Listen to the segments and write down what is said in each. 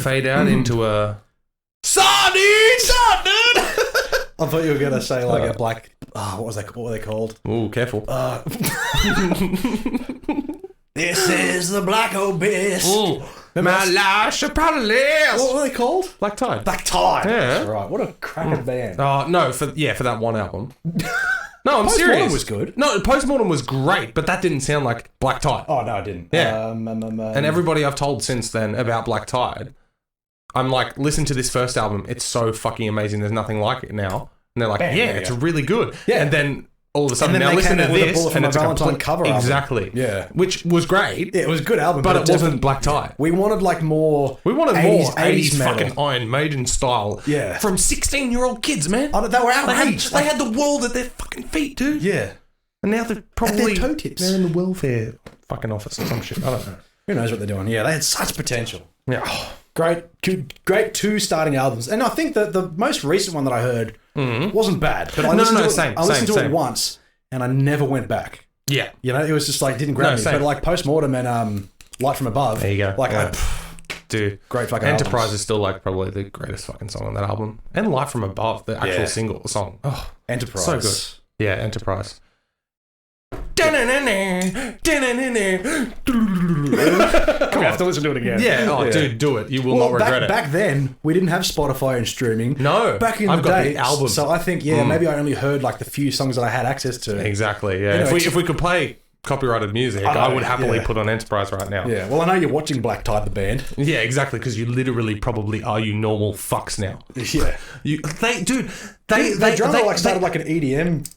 fade out into a sardine. I thought you were going to say like a black... what was that? What were they called? Ooh, careful. This is the Black Abyss. My life should probably last. What were they called? Black Tide. Black Tide. Yeah. That's right. What a cracking band. Oh, no, for that one album. No, I'm serious. Postmortem was good. No, Postmortem was great, but that didn't sound like Black Tide. Oh, no, it didn't. Yeah. And everybody I've told since then about Black Tide, I'm like, listen to this first album. It's so fucking amazing. There's nothing like it now. And they're like, it's really good. Yeah. And then all of a sudden, now listen to this, and it's a Valentine cover album. Exactly. Yeah. Which was great. Yeah, it was a good album. But it wasn't Black Tide. We wanted like more... We wanted more 80s metal. fucking Iron Maiden style. Yeah. From 16-year-old kids, man. Oh, they were outraged. They had the world at their fucking feet, dude. Yeah. And now they're probably... At their toe tips. They're in the welfare fucking office or some shit. I don't know. Who knows what they're doing? Yeah, they had such potential. Yeah. Great 2 starting albums. And I think that the most recent one that I heard wasn't bad. But I listened to it once and I never went back. Yeah. You know, it was just like, didn't grab me. But like Postmortem and Light From Above. There you go. Like, dude. Great fucking Enterprise albums. is still like probably the greatest fucking song on that album. And Light From Above, the actual single song. Oh, Enterprise. So good. Yeah, Enterprise. Come on, I have to listen to it again. Yeah, dude, do it. You will not regret it. Back then, we didn't have Spotify and streaming. No. Back in I've the got day. the album. So I think, maybe I only heard like the few songs that I had access to. Exactly, yeah. Anyway, if we could play copyrighted music, I would happily put on Enterprise right now. Yeah, well, I know you're watching Black Tide, the band. Yeah, exactly, because you literally probably are you normal fucks now. Yeah. They started like an EDM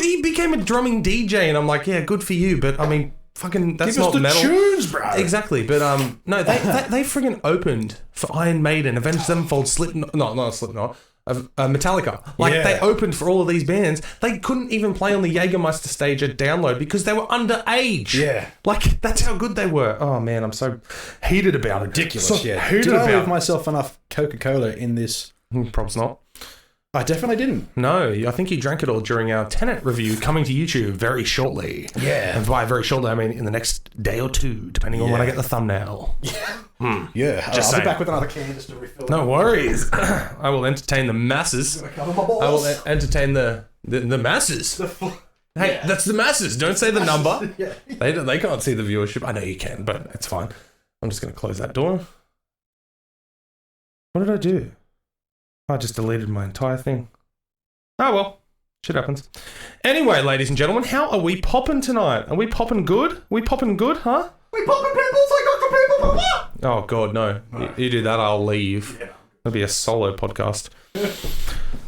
he became a drumming DJ, and I'm like, yeah, good for you, but I mean, fucking, that's Give us not the metal. tunes, bro. Exactly, but no, they friggin' opened for Iron Maiden, Avenged Sevenfold, Slipknot, not Slipknot, Metallica. They opened for all of these bands. They couldn't even play on the Jägermeister stage at Download because they were underage. Yeah. Like, that's how good they were. Oh, man, I'm so heated about it. Ridiculous, so Did I leave myself enough Coca-Cola in this? Probably not. I definitely didn't. No, I think you drank it all during our Tenet review coming to YouTube very shortly. Yeah. And by very shortly, I mean in the next day or two, depending on when I get the thumbnail. Yeah. Just I'll be back with another can just to refill. No worries. I will entertain the masses. Cover my balls. I will entertain the masses. Hey, that's the masses. Don't say the number. Yeah. They can't see the viewership. I know you can, but it's fine. I'm just going to close that door. What did I do? I just deleted my entire thing. Oh, well. Shit happens. Anyway, ladies and gentlemen, how are we popping tonight? Are we popping good? We popping good, huh? We popping pimples like Dr. Pimple. Oh, God, no. You do that, I'll leave. Yeah. It'll be a solo podcast.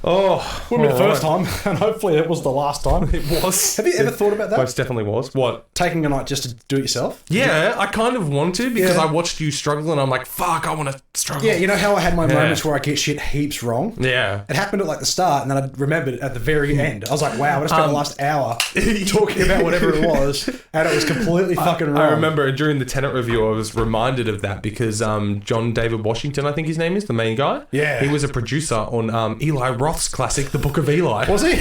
Wouldn't be the first time, and hopefully it was the last time. It was. Have you ever thought about that? Most definitely was. What? Taking a night just to do it yourself? Yeah, I kind of want to because I watched you struggle and I'm like, fuck, I want to struggle. Yeah, you know how I had my moments where I get shit heaps wrong? Yeah. It happened at like the start and then I remembered at the very end. I was like, wow, I just spent the last hour talking about whatever it was and it was completely fucking wrong. I remember during the Tenet review, I was reminded of that because John David Washington, I think his name is, the main guy. Yeah. He was a producer on Eli Roth's classic, The Book of Eli. Was he?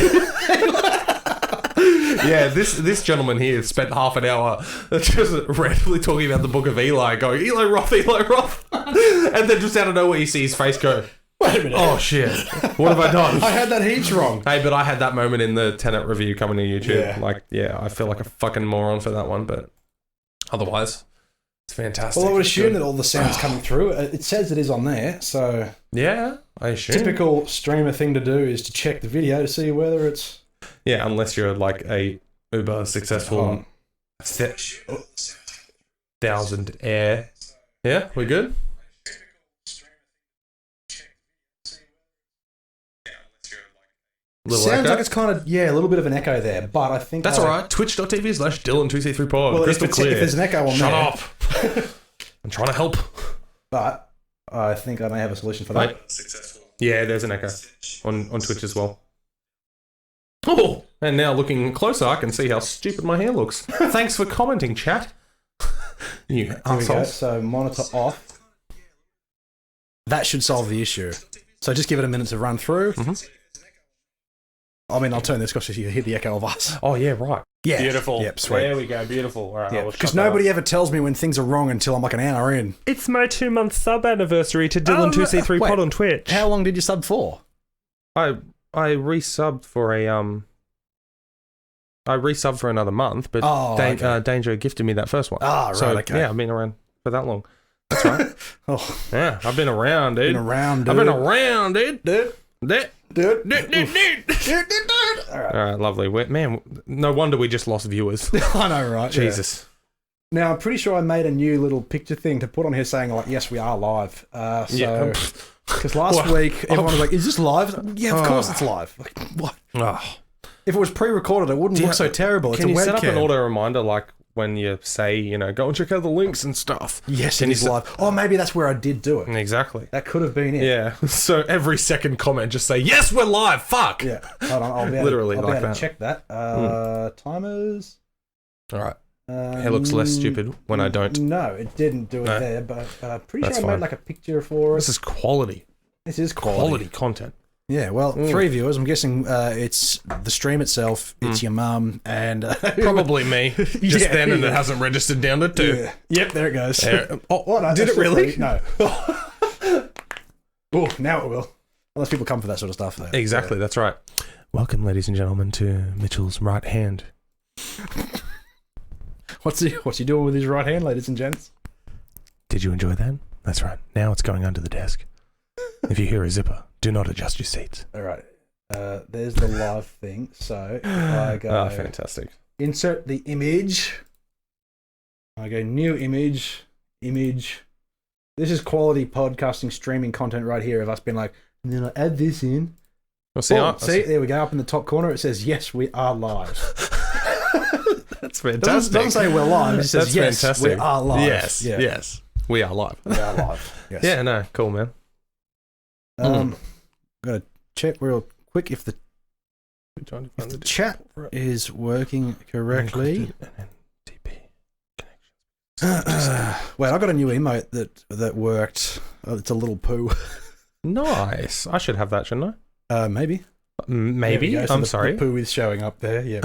Yeah, this gentleman here spent half an hour just randomly talking about the Book of Eli, going, Eli Roth, and then just out of nowhere you see his face go, wait a minute. Oh shit, what have I done? I had that heaps wrong. Hey, but I had that moment in the Tenet review coming to YouTube. Yeah. I feel like a fucking moron for that one, but otherwise, it's fantastic. Well, I would assume that all the sound's coming through. It says it is on there, so... Yeah, I assume. Typical streamer thing to do is to check the video to see whether it's... Yeah, unless you're like a uber successful 1,000 air. Yeah, we good? Sounds echo? like it's kind of, a little bit of an echo there, but I think... That's alright. Twitch.tv/Dylan2C3pod. Well, Crystal if clear. there's an echo on Shut there... up. I'm trying to help. But I think I may have a solution for that. Right. Yeah, there's an echo on Twitch as well. Oh, and now looking closer, I can see how stupid my hair looks. Thanks for commenting, chat. You Here we go. assholes. So monitor off. That should solve the issue. So just give it a minute to run through. Mm-hmm. I mean, I'll turn this because you hear the echo of us. Oh, yeah, right. Yeah. Beautiful. Yep, sweet. There we go. Beautiful. All right. Because nobody ever tells me when things are wrong until I'm like an hour in. It's my 2-month sub anniversary to Dylan2C3 Pod on Twitch. How long did you sub for? I resubbed for for another month, but Danger gifted me that first one. Ah, right, so, okay. Yeah, I've been around for that long. That's right. Yeah, I've been around, dude. I've been around, dude. All right, lovely. Man, no wonder we just lost viewers. I know, right? Jesus. Yeah. Now, I'm pretty sure I made a new little picture thing to put on here saying, like, yes, we are live. Because last week, everyone was like, is this live? Yeah, of course it's live. Like, what? Oh. If it was pre-recorded, it wouldn't look so terrible. Can you set up an auto reminder, like, when you say, go and check out the links and stuff? Yes, it is live. Oh, maybe that's where I did do it. Exactly. That could have been it. Yeah. So every second comment, just say, yes, we're live. Fuck. Yeah. Hold on. I'll be able to check that. Timers. All right. It looks less stupid when I don't. No, it didn't do it there, but pretty sure I made like a picture for it. This is quality. This is quality content. Yeah, well, 3 viewers. I'm guessing it's the stream itself, it's your mum, and... probably me. Just then, and it hasn't registered down to 2. Yeah. Yep, there it goes. What? Did it really? No. Oh, now it will. Unless people come for that sort of stuff. Though. Exactly, that's right. Welcome, ladies and gentlemen, to Mitchell's right hand. What's he doing with his right hand, ladies and gents? Did you enjoy that? That's right. Now it's going under the desk. If you hear a zipper, do not adjust your seats. All right. There's the live thing. So I go... fantastic. Insert the image. I go new image. This is quality podcasting streaming content right here of us being like, and then I add this in. Well, see, there we go. Up in the top corner, it says, yes, we are live. That's fantastic. It doesn't say we're live. It says, yes, fantastic. we are live. Yes. We are live. We are live. Yes. Yeah, no, cool, man. Got to check real quick if the chat is working correctly. Wait, I got a new emote that worked. Oh, it's a little poo. Nice. I should have that, shouldn't I? Maybe. Maybe. So I'm sorry. The poo is showing up there. Yeah.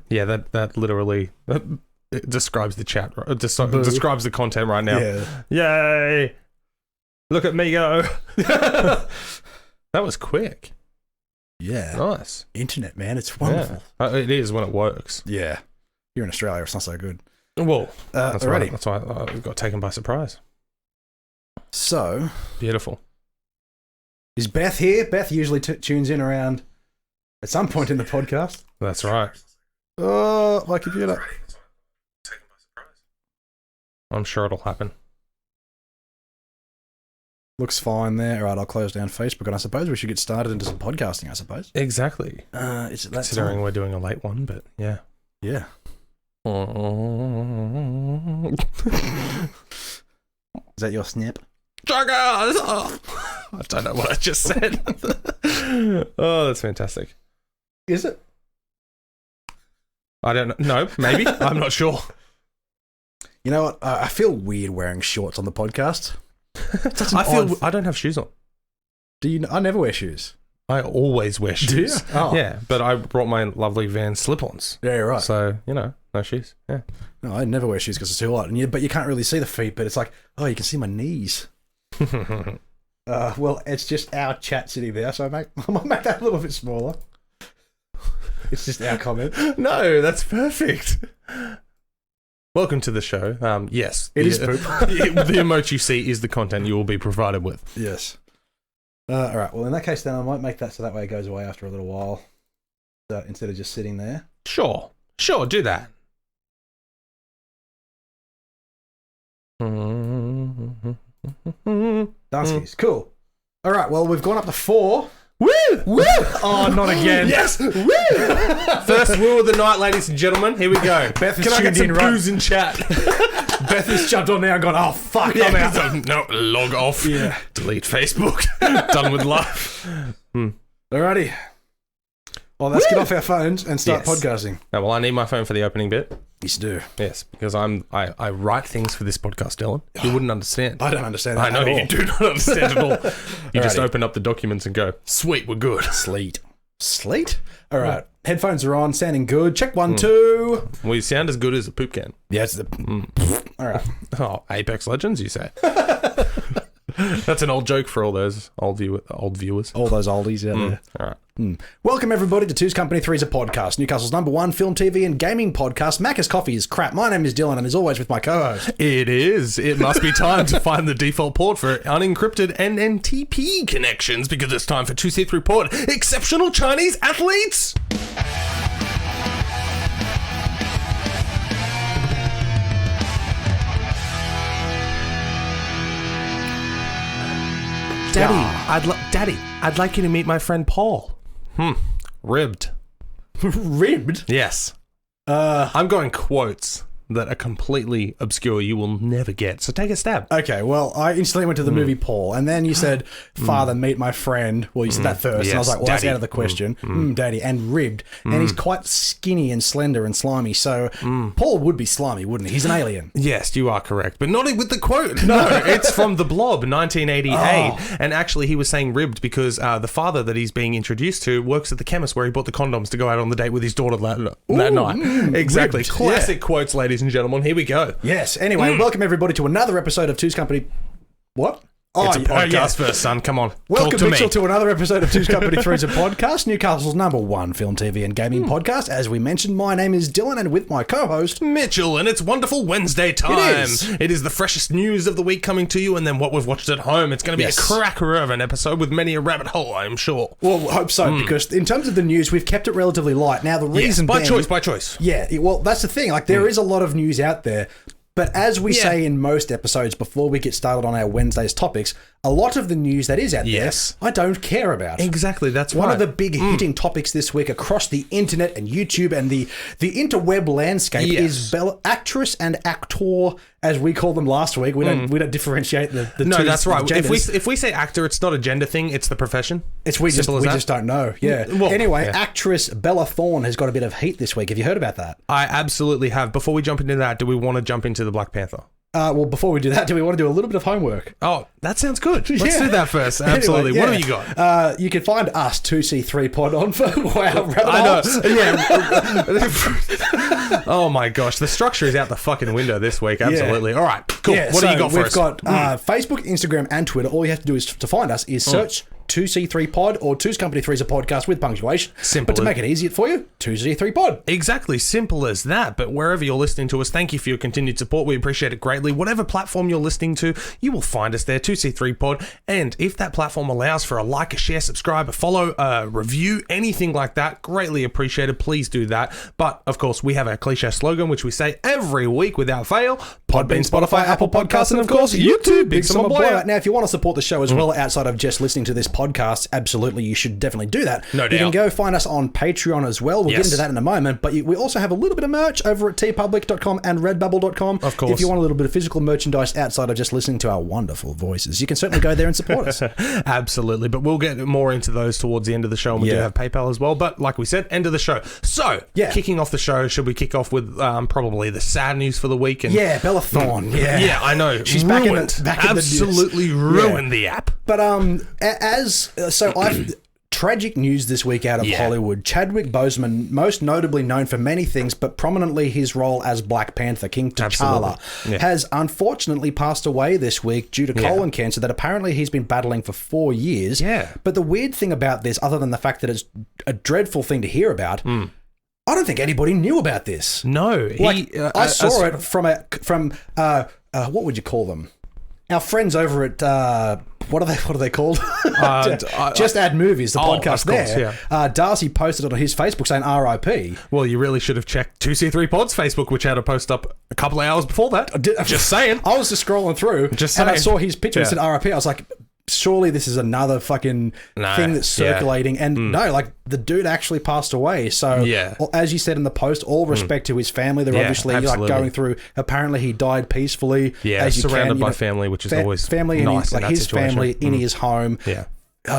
Yeah. That literally it describes the chat. It describes the content right now. Yeah. Yay! Look at me go. That was quick. Yeah. Nice. Internet, man. It's wonderful. Yeah. It is when it works. Yeah. Here in Australia, it's not so good. Well, that's already. Right. That's why I got taken by surprise. So. Beautiful. Is Beth here? Beth usually tunes in around at some point in the podcast. That's right. Oh, my computer. Taken by surprise. I'm sure it'll happen. Looks fine there. All right, I'll close down Facebook, and I suppose we should get started into some podcasting, I suppose. Exactly. Is it that Considering time? we're doing a late one, but yeah. Yeah. Is that your snap? I don't know what I just said. Oh, that's fantastic. Is it? I don't know. No, maybe. I'm not sure. You know what? I feel weird wearing shorts on the podcast. I don't have shoes on. Do you? I never wear shoes. I always wear shoes. Do you? Oh. Yeah, but I brought my lovely Van slip-ons. Yeah, right. So, no shoes. Yeah. No, I never wear shoes because it's too hot. But you can't really see the feet, but it's like, oh, you can see my knees. Well, it's just our chat sitting there, so I might make that a little bit smaller. It's just our comment. No, that's perfect. Welcome to the show. Yes. It is poop. The emote you see is the content you will be provided with. Yes. All right. Well, in that case, then I might make that so that way it goes away after a little while, instead of just sitting there. Sure. Do that. Danskies. Cool. All right. Well, we've gone up to 4. Woo! Woo! Oh, not again. Yes! Woo! First woo of the night, ladies and gentlemen. Here we go. Beth Can I get some booze in chat? Beth has jumped on now and gone, oh, fuck, I'm out. No, log off. Yeah. Delete Facebook. Done with life. Alrighty. Well, let's get off our phones and start podcasting. No, well, I need my phone for the opening bit. Yes, you do. Yes, because I write things for this podcast, Dylan. You wouldn't understand. I don't understand that I know at all. you do not understand at all. You just open up the documents and go, sweet, we're good. Sleet. Sleet. All right. Headphones are on, sounding good. Check 1, 2. Well, you sound as good as a poop can. Yeah, it's the... All right. Oh, Apex Legends, you say? That's an old joke for all those old viewers. All those oldies out there. All right. Welcome, everybody, to Two's Company, Three's a Podcast, Newcastle's #1 film, TV, and gaming podcast. Macca's Coffee is crap. My name is Dylan, and as always, with my co-host. It is. It must be time to find the default port for unencrypted and NTP connections, because it's time for 2C3 Port. Exceptional Chinese athletes! Daddy, I'd like you to meet my friend Paul. Ribbed. Ribbed? Yes. I'm going quotes that are completely obscure you will never get. So take a stab. Okay, well, I instantly went to the movie Paul, and then you said, Father, meet my friend. Well, you said that first, and I was like, well, Daddy. that's out of the question. Daddy, and ribbed. And he's quite skinny and slender and slimy, so Paul would be slimy, wouldn't he? He's an alien. Yes, you are correct, but not with the quote. No, it's from The Blob, 1988. And actually, he was saying ribbed because the father that he's being introduced to works at the chemist where he bought the condoms to go out on the date with his daughter that night. Exactly. Ribbed, Classic quotes, ladies and gentlemen. Here we go. Yes. Anyway, welcome everybody to another episode of Two's Company. What? It's a podcast first, son. Come on. Welcome, Talk to Mitchell, me. to another episode of Two's Company, Three's a Podcast, Newcastle's #1 film, TV, and gaming podcast. As we mentioned, my name is Dylan, and with my co-host... Mitchell, and it's wonderful Wednesday time. It is the freshest news of the week coming to you, and then what we've watched at home. It's going to be a cracker of an episode with many a rabbit hole, I'm sure. Well, I hope so, because in terms of the news, we've kept it relatively light. Now, the reason by choice. Yeah, well, that's the thing. Like, there is a lot of news out there. But as we say in most episodes before we get started on our Wednesday's topics, a lot of the news that is out there, I don't care about. Exactly, that's One of the big hitting topics this week across the internet and YouTube and the interweb landscape is actress and actor, as we called them last week. We don't differentiate the two. No, that's right. genders. If we say actor, it's not a gender thing; it's the profession. We just don't know. Yeah. Well, anyway, actress Bella Thorne has got a bit of heat this week. Have you heard about that? I absolutely have. Before we jump into that, do we want to jump into the Black Panther? Well, before we do that, do we want to do a little bit of homework? Oh, that sounds good. Let's do that first. Absolutely. Anyway, What have you got? You can find us 2C3 Pod on for I know. Yeah. Oh my gosh, the structure is out the fucking window this week. Absolutely. All right. Cool. What do you got for us? We've got Facebook, Instagram, and Twitter. All you have to do is to find us is search 2C3 Pod or Two's Company, Three's a Podcast with punctuation. Simple. But to make it easier for you, 2C3 Pod. Exactly. Simple as that. But wherever you're listening to us, thank you for your continued support. We appreciate it greatly. Whatever platform you're listening to, you will find us there, 2C3 Pod. And if that platform allows for a like, a share, subscribe, a follow, a review, anything like that, greatly appreciated. Please do that. But of course, we have our cliche slogan, which we say every week without fail: Podbean, Spotify, Apple Podcasts, and of course, YouTube. Big summer boy. Now, if you want to support the show as well, outside of just listening to this podcast, absolutely, you should definitely do that. No doubt. You can go find us on Patreon as well. We'll get into that in a moment. But we also have a little bit of merch over at tpublic.com and redbubble.com. Of course. If you want a little bit of physical merchandise outside of just listening to our wonderful voices, you can certainly go there and support us. Absolutely. But we'll get more into those towards the end of the show. And we do have PayPal as well. But like we said, end of the show. So, kicking off the show, should we kick off with probably the sad news for the week? And Bella Thorne. Yeah, I know. She's ruined. back in the news. Absolutely ruined the app. But tragic news this week out of Hollywood. Chadwick Boseman, most notably known for many things, but prominently his role as Black Panther, King T'Challa, has unfortunately passed away this week due to colon cancer that apparently he's been battling for 4 years. Yeah. But the weird thing about this, other than the fact that it's a dreadful thing to hear about, I don't think anybody knew about this. No. I saw it from what would you call them? Our friends over at what are they called? Just Add Movies, the podcast there. Darcy posted on his Facebook saying RIP. Well, you really should have checked 2C3 Pod's Facebook, which had a post up a couple of hours before that. Just saying. I was just scrolling through and I saw his picture and said RIP. I was like, surely this is another fucking thing that's circulating. And no, like the dude actually passed away. So as you said in the post, all respect to his family. They're obviously like going through, apparently he died peacefully. Yeah, as you surrounded by know, family, which is always family nice and his family in his home. Yeah.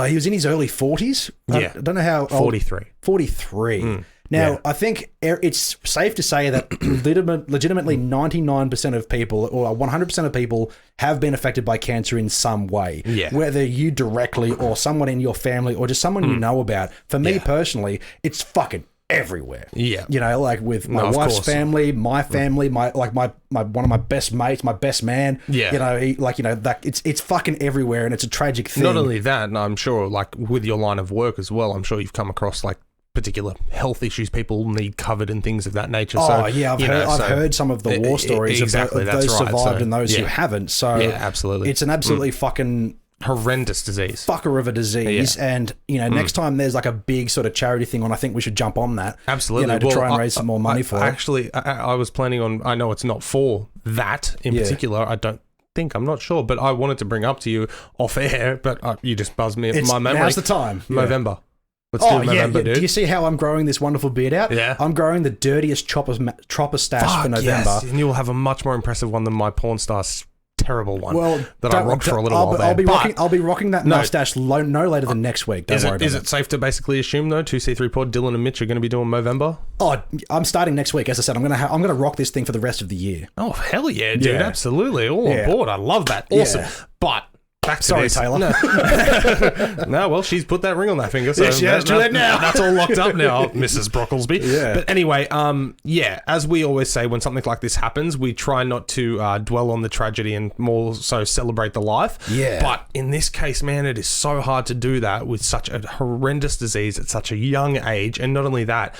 He was in his early 40s. I don't know how old. 43. 43. Now, I think it's safe to say that legitimately 99% of people or 100% of people have been affected by cancer in some way. Yeah. Whether you directly or someone in your family or just someone you know about. For me personally, it's fucking everywhere. Yeah. You know, like with my wife's family, my family, my one of my best mates, my best man. Yeah. You know, that it's fucking everywhere, and it's a tragic thing. Not only that, and I'm sure like with your line of work as well, I'm sure you've come across like particular health issues people need covered and things of that nature. Oh, yeah, I've heard some of the war stories of those survived and those who haven't. So yeah, absolutely. It's an absolutely fucking horrendous disease. Fucker of a disease. Yeah. And, you know, next time there's like a big sort of charity thing on, I think we should jump on that. Absolutely. You know, to try and raise some more money for it. Actually, I was planning on, I know it's not for that in particular. I don't think, I'm not sure, but I wanted to bring up to you off air, but you just buzzed me at my memory. Now's the time. November. Let's do November, dude. Do you see how I'm growing this wonderful beard out? Yeah. I'm growing the dirtiest chopper stash for November. Yes. And you will have a much more impressive one than my porn star's terrible one that I rocked for a little while there. I'll be rocking that mustache no later than next week. Don't worry about it. Is it safe to basically assume, though, 2C3 Pod, Dylan and Mitch are going to be doing Movember? Oh, I'm starting next week. As I said, I'm gonna rock this thing for the rest of the year. Oh, hell yeah, dude. Yeah. Absolutely. All on board. I love that. Awesome. Yeah. But back to this. Taylor. No, well, she's put that ring on that finger, so that's all locked up now, Mrs. Brocklesby. Yeah. But anyway, as we always say, when something like this happens, we try not to dwell on the tragedy and more so celebrate the life. Yeah. But in this case, man, it is so hard to do that with such a horrendous disease at such a young age, and not only that,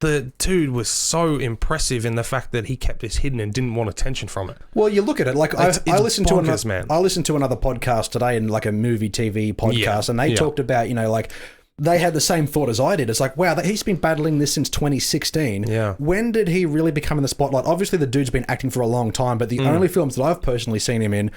the dude was so impressive in the fact that he kept this hidden and didn't want attention from it. Well, you look at it like I listened to another podcast today, in like a movie TV podcast, and they talked about, you know, like they had the same thought as I did. It's like, wow, he's been battling this since 2016. Yeah. When did he really become in the spotlight? Obviously, the dude's been acting for a long time, but the only films that I've personally seen him in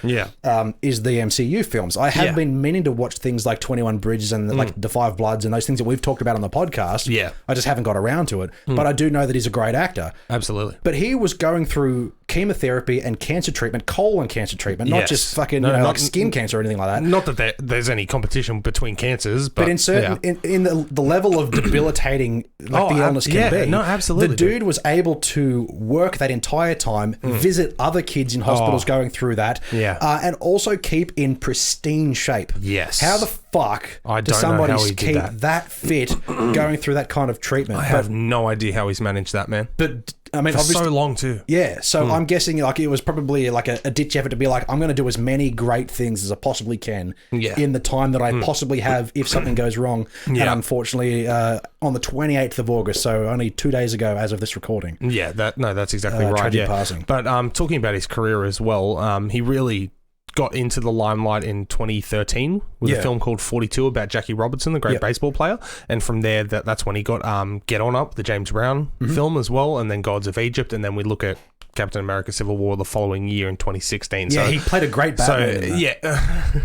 is the MCU films. I have been meaning to watch things like 21 Bridges and like The Five Bloods and those things that we've talked about on the podcast. Yeah. I just haven't got around to it. But I do know that he's a great actor. Absolutely. But he was going through chemotherapy and cancer treatment, colon cancer treatment, not just fucking like skin cancer or anything like that. Not that there's any competition between cancers, but in certain in the level of debilitating like the illness can be. No, absolutely. The dude was able to work that entire time, visit other kids in hospitals going through that, and also keep in pristine shape. Yes. How the fuck does somebody keep that fit going through that kind of treatment? I have no idea how he's managed that, man. But I mean, for so long too. Yeah, so I'm guessing like it was probably like a ditch effort to be like, I'm going to do as many great things as I possibly can in the time that I possibly have if something goes wrong. And unfortunately, on the 28th of August, so only 2 days ago as of this recording. Yeah, that's exactly right. Tragic passing. But talking about his career as well, he really got into the limelight in 2013 with a film called 42 about Jackie Robinson, the great baseball player. And from there, that's when he got Get On Up, the James Brown film as well, and then Gods of Egypt. And then we look at Captain America Civil War the following year in 2016. Yeah, he played a great Batman in that.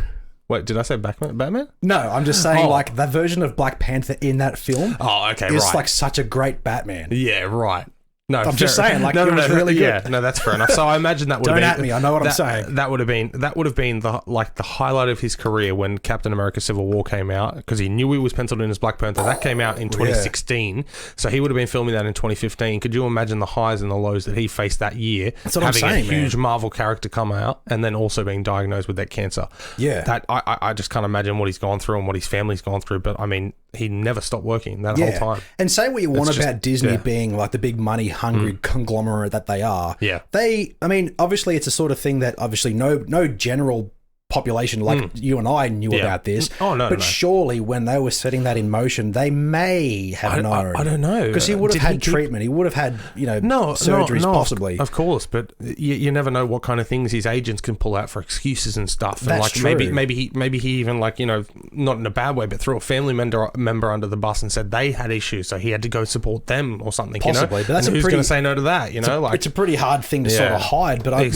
Wait, did I say Batman? No, I'm just saying like that version of Black Panther in that film is like such a great Batman. Yeah, right. No, I'm just saying, like, it was really good. Yeah, no, that's fair enough. So I imagine that would have been... Don't at me, I know what I'm saying. That would have been the highlight of his career when Captain America Civil War came out, because he knew he was penciled in as Black Panther. That came out in 2016, so he would have been filming that in 2015. Could you imagine the highs and the lows that he faced that year? That's what I'm saying, a huge Marvel character come out, and then also being diagnosed with that cancer. Yeah. That I just can't imagine what he's gone through and what his family's gone through, but I mean, he never stopped working that whole time. And say what you want about Disney being like the big money hungry conglomerate that they are. Yeah. I mean, obviously it's a sort of thing that obviously no general population like you and I knew about this. But surely when they were setting that in motion, they may have known. I don't know. Because he would have had treatment. He would have had, surgeries possibly. Of course, but you never know what kind of things his agents can pull out for excuses and stuff. And That's true. Maybe he even not in a bad way, but threw a family member under the bus and said they had issues, so he had to go support them or something. Possibly, but that's who's going to say no to that? It's a pretty hard thing to sort of hide. But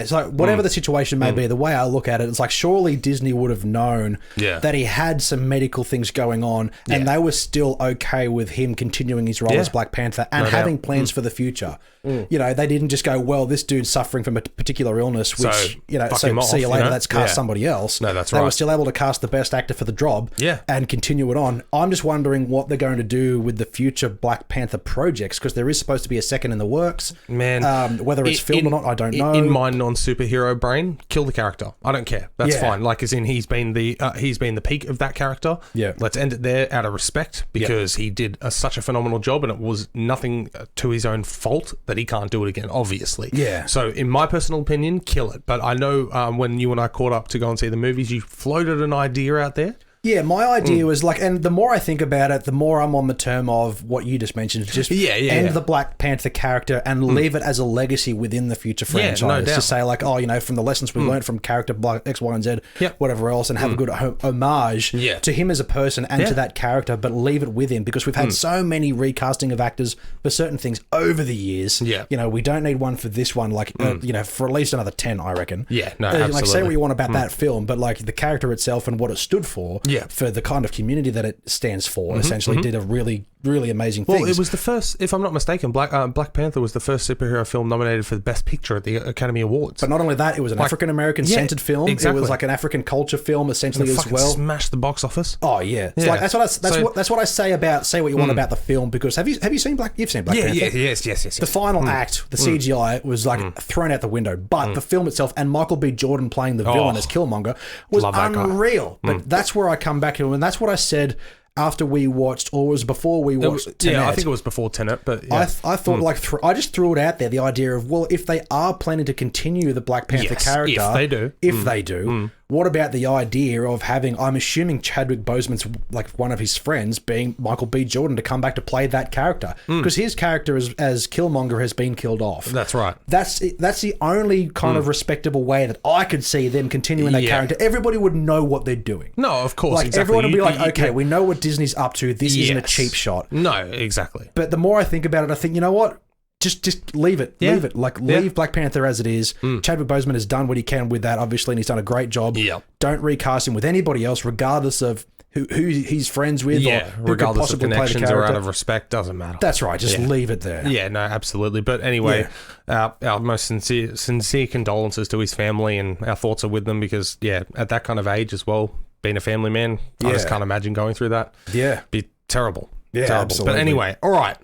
so whatever the situation may be, the way I look look at it, it's like surely Disney would have known that he had some medical things going on, and they were still okay with him continuing his role as Black Panther and having plans for the future. You know, they didn't just go, well, this dude's suffering from a particular illness, which, so see you later, let's cast somebody else. No, that's right. They were still able to cast the best actor for the job and continue it on. I'm just wondering what they're going to do with the future Black Panther projects, because there is supposed to be a second in the works. Man. Whether it's filmed or not, I don't know. In my non-superhero brain, kill the character. I don't care. That's fine. Like, as in, he's been the peak of that character. Yeah. Let's end it there out of respect, because he did such a phenomenal job, and it was nothing to his own fault that he can't do it again, obviously. Yeah. So, in my personal opinion, kill it. But I know when you and I caught up to go and see the movies, you floated an idea out there. Yeah, my idea was like, and the more I think about it, the more I'm on the term of what you just mentioned, just end the Black Panther character and leave it as a legacy within the future franchise. No doubt. To say like, oh, you know, from the lessons we learned from character X, Y, and Z, whatever else, and have a good homage to him as a person and to that character, but leave it with him, because we've had so many recasting of actors for certain things over the years. Yeah. You know, we don't need one for this one, like, you know, for at least another 10, I reckon. Yeah, no, absolutely. Like, say what you want about that film, but like the character itself and what it stood for, for the kind of community that it stands for, essentially did a really, really amazing thing. Well, it was the first, if I'm not mistaken, Black Panther was the first superhero film nominated for the Best Picture at the Academy Awards. But not only that, it was an African-American centered film. Exactly. It was like an African culture film, essentially, as well. Smashed the box office. Oh yeah, it's like that's what I say about say what you want about the film, because have you seen you've seen Black Panther? Yes. The final act, the CGI was like thrown out the window, but the film itself and Michael B. Jordan playing the villain as Killmonger was unreal. But that's where I come back to, and that's what I said after we watched, or was before we watched Tenet. Yeah, I think it was before Tenet, but I thought I just threw it out there, the idea of, well, if they are planning to continue the Black Panther character, if they do, what about the idea of having, I'm assuming Chadwick Boseman's like one of his friends being Michael B. Jordan, to come back to play that character, because his character as Killmonger has been killed off. That's right. That's the only kind of respectable way that I could see them continuing that character. Everybody would know what they're doing. No, of course. Like everyone would be like, okay, we know what Disney's up to. This isn't a cheap shot. No, exactly. But the more I think about it, I think, you know what? Just leave it. Leave it. Like, leave Black Panther as it is. Chadwick Boseman has done what he can with that, obviously, and he's done a great job. Don't recast him with anybody else, regardless of who he's friends with, or who regardless could possibly of connections play the character. or out of respect, doesn't matter. That's right. Just leave it there. Yeah, no, absolutely. But anyway, our most sincere condolences to his family, and our thoughts are with them, because, at that kind of age as well, being a family man, I just can't imagine going through that. Yeah. Be terrible. Yeah, terrible. Absolutely. But anyway, all right.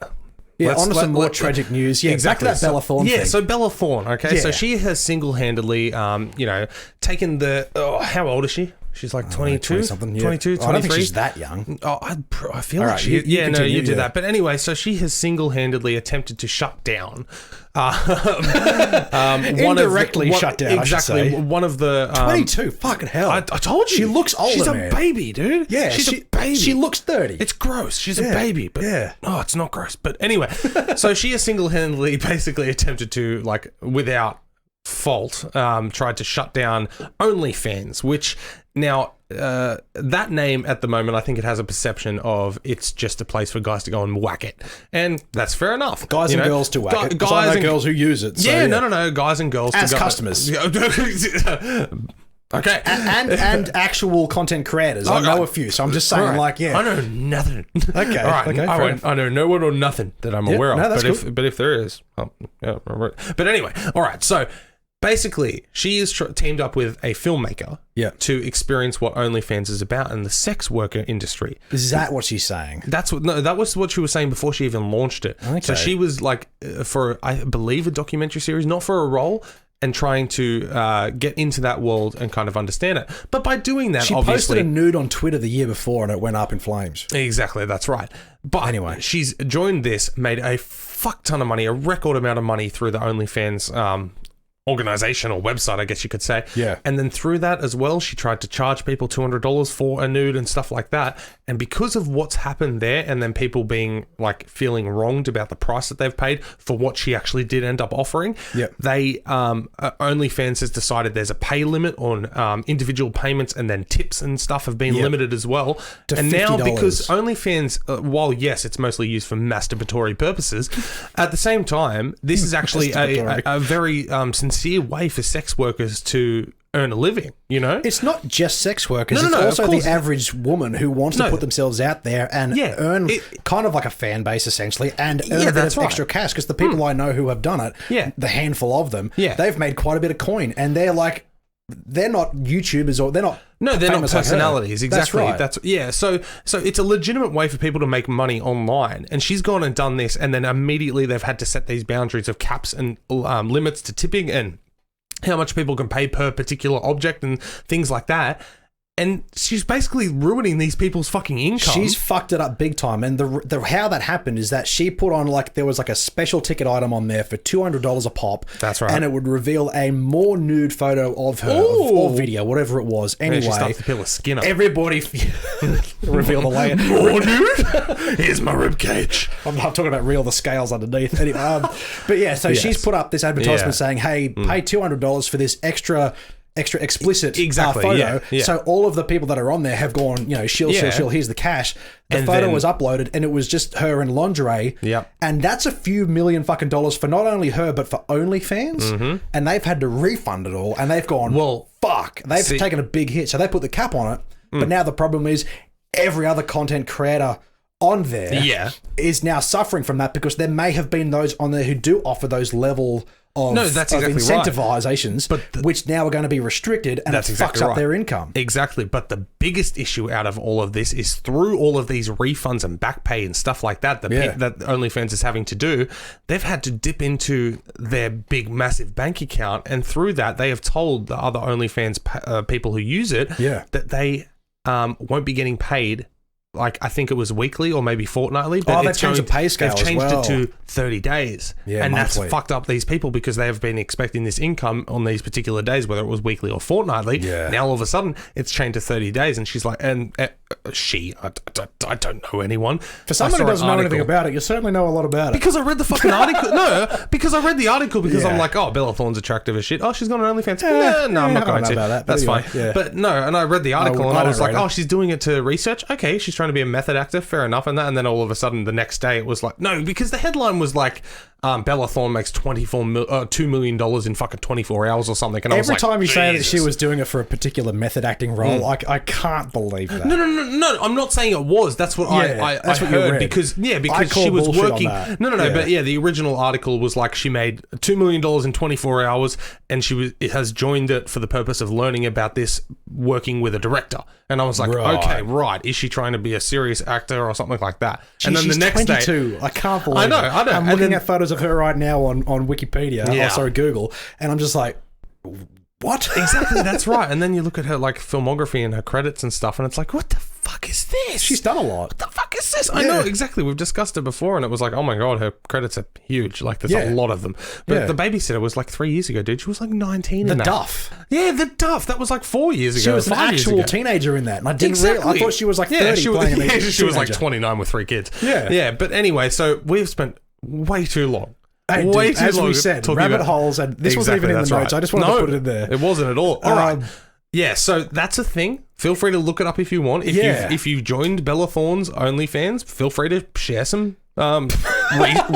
Yeah, on to some more tragic news. Yeah, exactly. Back to that Bella Thorne thing. Yeah, so Bella Thorne, okay? So she has single-handedly, taken the... how old is she? She's like 22? 22, 23? I don't think she's that young. Oh, I feel like she... You do that. But anyway, so she has single-handedly attempted to shut down... indirectly shut down, exactly. I should say. One of the... 22, fucking hell. I told you. She looks older, She's a man. baby, dude. Yeah, she's a baby. She looks 30. It's gross. She's a baby. But oh, it's not gross. But anyway, so she has single-handedly basically attempted to, like, without fault, tried to shut down OnlyFans, which... Now, that name at the moment, I think it has a perception of it's just a place for guys to go and whack it. And that's fair enough. Guys and girls to whack it. Guys and girls who use it. So, no. Guys and girls as to go. customers. Okay. And actual content creators. I know a few, so I'm just saying, I know nothing. Okay. All right. I know no one or nothing that I'm aware of. That's but if there is, But anyway, all right. So basically, she is teamed up with a filmmaker to experience what OnlyFans is about in the sex worker industry. Is that what she's saying? That was what she was saying before she even launched it. Okay. So she was like, for, I believe, a documentary series, not for a role, and trying to get into that world and kind of understand it. But by doing that, she posted a nude on Twitter the year before and it went up in flames. Exactly, that's right. But anyway, she's joined this, made a fuck ton of money, a record amount of money through the OnlyFans organization or website, I guess you could say. Yeah. And then through that as well, she tried to charge people $200 for a nude and stuff like that. And because of what's happened there, and then people being like feeling wronged about the price that they've paid for what she actually did end up offering, they OnlyFans has decided there's a pay limit on individual payments, and then tips and stuff have been limited as well. And now, because OnlyFans, while yes, it's mostly used for masturbatory purposes, at the same time, this is actually a very sincere way for sex workers to earn a living, you know? It's not just sex workers. It's also the average woman who wants to put themselves out there and earn kind of like a fan base, essentially, and earn a bit of extra cash. Because the people I know who have done it, the handful of them, they've made quite a bit of coin. And they're like, they're not YouTubers or they're not... No, they're not personalities. Like exactly. That's right. So it's a legitimate way for people to make money online. And she's gone and done this, and then immediately they've had to set these boundaries of caps and limits to tipping and how much people can pay per particular object and things like that. And she's basically ruining these people's fucking income. She's fucked it up big time. And the how that happened is that she put on, like, there was like a special ticket item on there for $200 a pop. That's right. And it would reveal a more nude photo of her or video, whatever it was. Anyway, she starts to peel a skin up. Everybody reveal the layer. More nude? Here's my rib cage. I'm talking about reel the scales underneath. Anyway, but yeah, so she's put up this advertisement saying, hey, pay $200 for this extra explicit photo. So all of the people that are on there have gone, shill, here's the cash. The photo was uploaded and it was just her in lingerie. Yep. And that's a few million fucking dollars for not only her, but for OnlyFans. Mm-hmm. And they've had to refund it all. And they've gone, well, fuck. They've taken a big hit. So they put the cap on it. But now the problem is every other content creator on there is now suffering from that, because there may have been those on there who do offer those level of incentivizations, which now are going to be restricted, and it fucks up their income. Exactly. But the biggest issue out of all of this is through all of these refunds and back pay and stuff like that that OnlyFans is having to do, they've had to dip into their big, massive bank account, and through that, they have told the other OnlyFans people who use it that they won't be getting paid. Like, I think it was weekly or maybe fortnightly. But they've changed the pay scale. They've changed it to 30 days. Yeah, and monthly. That's fucked up these people, because they have been expecting this income on these particular days, whether it was weekly or fortnightly. Yeah. Now, all of a sudden, it's changed to 30 days. And she's like, I don't know anyone. For someone who doesn't know anything about it, you certainly know a lot about it. Because I read the fucking article. Because I'm like, oh, Bella Thorne's attractive as shit. Oh, she's got an OnlyFans. No, I'm not going to. That's fine. Yeah. But no, and I read the article and I was like, oh, she's doing it to research. Okay, she's trying to be a method actor. Fair enough. And then all of a sudden, the next day, it was like, no, because the headline was like, Bella Thorne makes $2 million in fucking 24 hours or something. And every time you say that she was doing it for a particular method acting role, I can't believe that. No, I'm not saying it was. That's what I heard, because she was working. But the original article was like she made $2 million in 24 hours, and it has joined it for the purpose of learning about this, working with a director. And I was like, okay, right. Is she trying to be a serious actor or something like that? And then the next 22. Day, I can't believe it. I know. I'm looking at photos of her right now on Wikipedia, Google, and I'm just like, what? Exactly, that's right. And then you look at her like filmography and her credits and stuff, and it's like, what the fuck is this? She's done a lot. What the fuck is this? I know, exactly. We've discussed it before, and it was like, oh my god, her credits are huge. Like, there's a lot of them. But The Babysitter was like 3 years ago, dude. She was like 19 in that. The Duff. Yeah, The Duff. That was like 4 years ago. She was an actual teenager in that, and I didn't realize. I thought she was like 30 playing a she was like 29 with 3 kids. Yeah. But anyway, so we've spent way too long. Hey, dude, as we said, rabbit holes, and this wasn't even in the notes. I just wanted to put it in there. It wasn't at all. All right. Yeah, so that's a thing. Feel free to look it up if you want. If you've joined Bella Thorne's OnlyFans, feel free to share some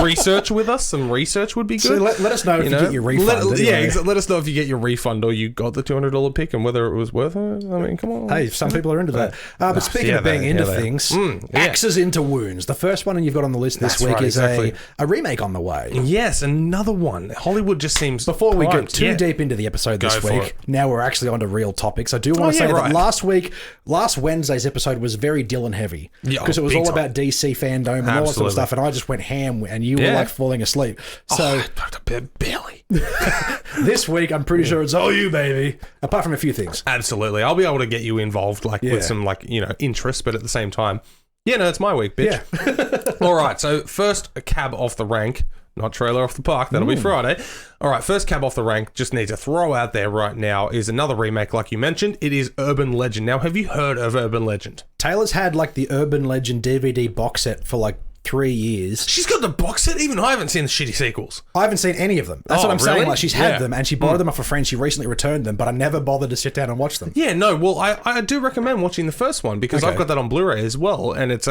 research with us. Some research would be good. So let us know if you get your refund. Let us know if you get your refund or you got the $200 pick and whether it was worth it. I mean, come on. Hey, some people are into that. But speaking of being into things, axes into wounds. The first one you've got on the list this week is a remake on the way. Yes, another one. Hollywood just seems... Before we go too deep into the episode this week, now we're actually on to real topics. I do want to say that last Wednesday's episode was very Dylan heavy, because it was all about DC fandom and all that sort of stuff, and I just went ham, and you were like falling asleep. So barely. This week, I'm pretty sure it's all you, baby. Apart from a few things. Absolutely, I'll be able to get you involved, with some interest, but at the same time, it's my week, bitch. Yeah. All right, so first, a cab off the rank. Not trailer off the park, that'll be Friday. All right, first cab off the rank, just need to throw out there right now, is another remake like you mentioned. It is Urban Legend. Now, have you heard of Urban Legend? Taylor's had the Urban Legend DVD box set for 3 years. She's got the box set? Even I haven't seen the shitty sequels. I haven't seen any of them. That's what I'm saying. She's had them, and she borrowed them off a friend. She recently returned them, but I never bothered to sit down and watch them. Yeah, no, well, I do recommend watching the first one, because I've got that on Blu-ray as well, and it's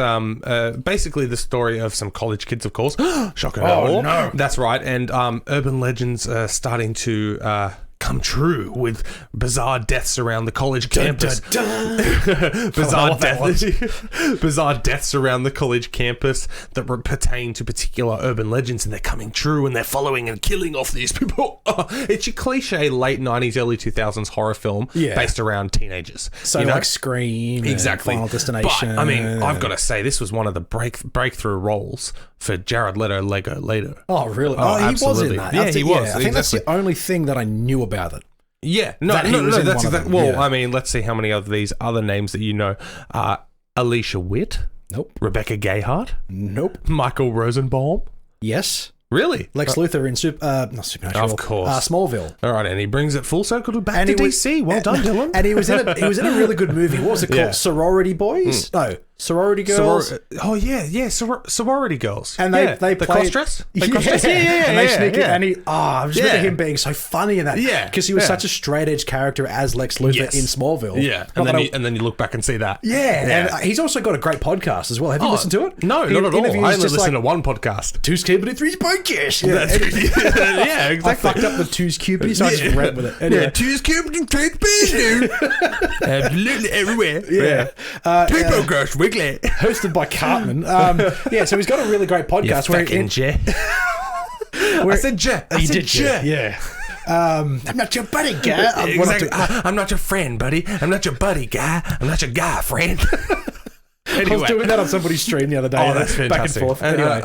basically the story of some college kids, of course. Shocker. Oh, no. That's right, and Urban Legends starting to... come true with bizarre deaths around the college campus. Bizarre deaths around the college campus that pertain to particular urban legends, and they're coming true, and they're following and killing off these people. It's your cliche late 90s, early 2000s horror film based around teenagers. So like Scream, exactly. Final Destination. But, I mean, I've got to say, this was one of the breakthrough roles for Jared Leto. Oh, really? Oh, he was in that. Yeah, he was. I think that's the only thing that I knew about it. Yeah, that's exactly. Well, I mean, let's see how many of these other names that you know. Alicia Witt. Nope. Rebecca Gayheart. Nope. Michael Rosenbaum. Yes. Really? Lex Luthor in not Supernatural. Of course. Smallville. All right, and he brings it full circle back to DC. Well done, Dylan. And he was in a really good movie. What was it called? Sorority Boys? No. Sorority Girls. Sorority Girls. And they played the cross-dress? Yeah. And they sneak in, and I just remember him being so funny in that. Yeah. Because he was such a straight-edge character as Lex Luthor in Smallville. Yeah. And then you look back and see that. Yeah. And he's also got a great podcast as well. Have you listened to it? No, not at all. I only listen to one podcast. Two's Cupid and Three's Podcast. Yeah, exactly. I fucked up the Two's Cupid, so I just ran with it. Anyway. Yeah, Two's Cupid and Three's Podcast. Absolutely everywhere. Yeah. People Gosh Wiggly. Hosted by Cartman. So he's got a really great podcast. I said J. You did J. Yeah. I'm not your buddy, guy. I'm not your friend, buddy. I'm not your buddy, guy. I'm not your guy, friend. Anyway. I was doing that on somebody's stream the other day. Oh, that's fantastic. Back and forth. Anyway.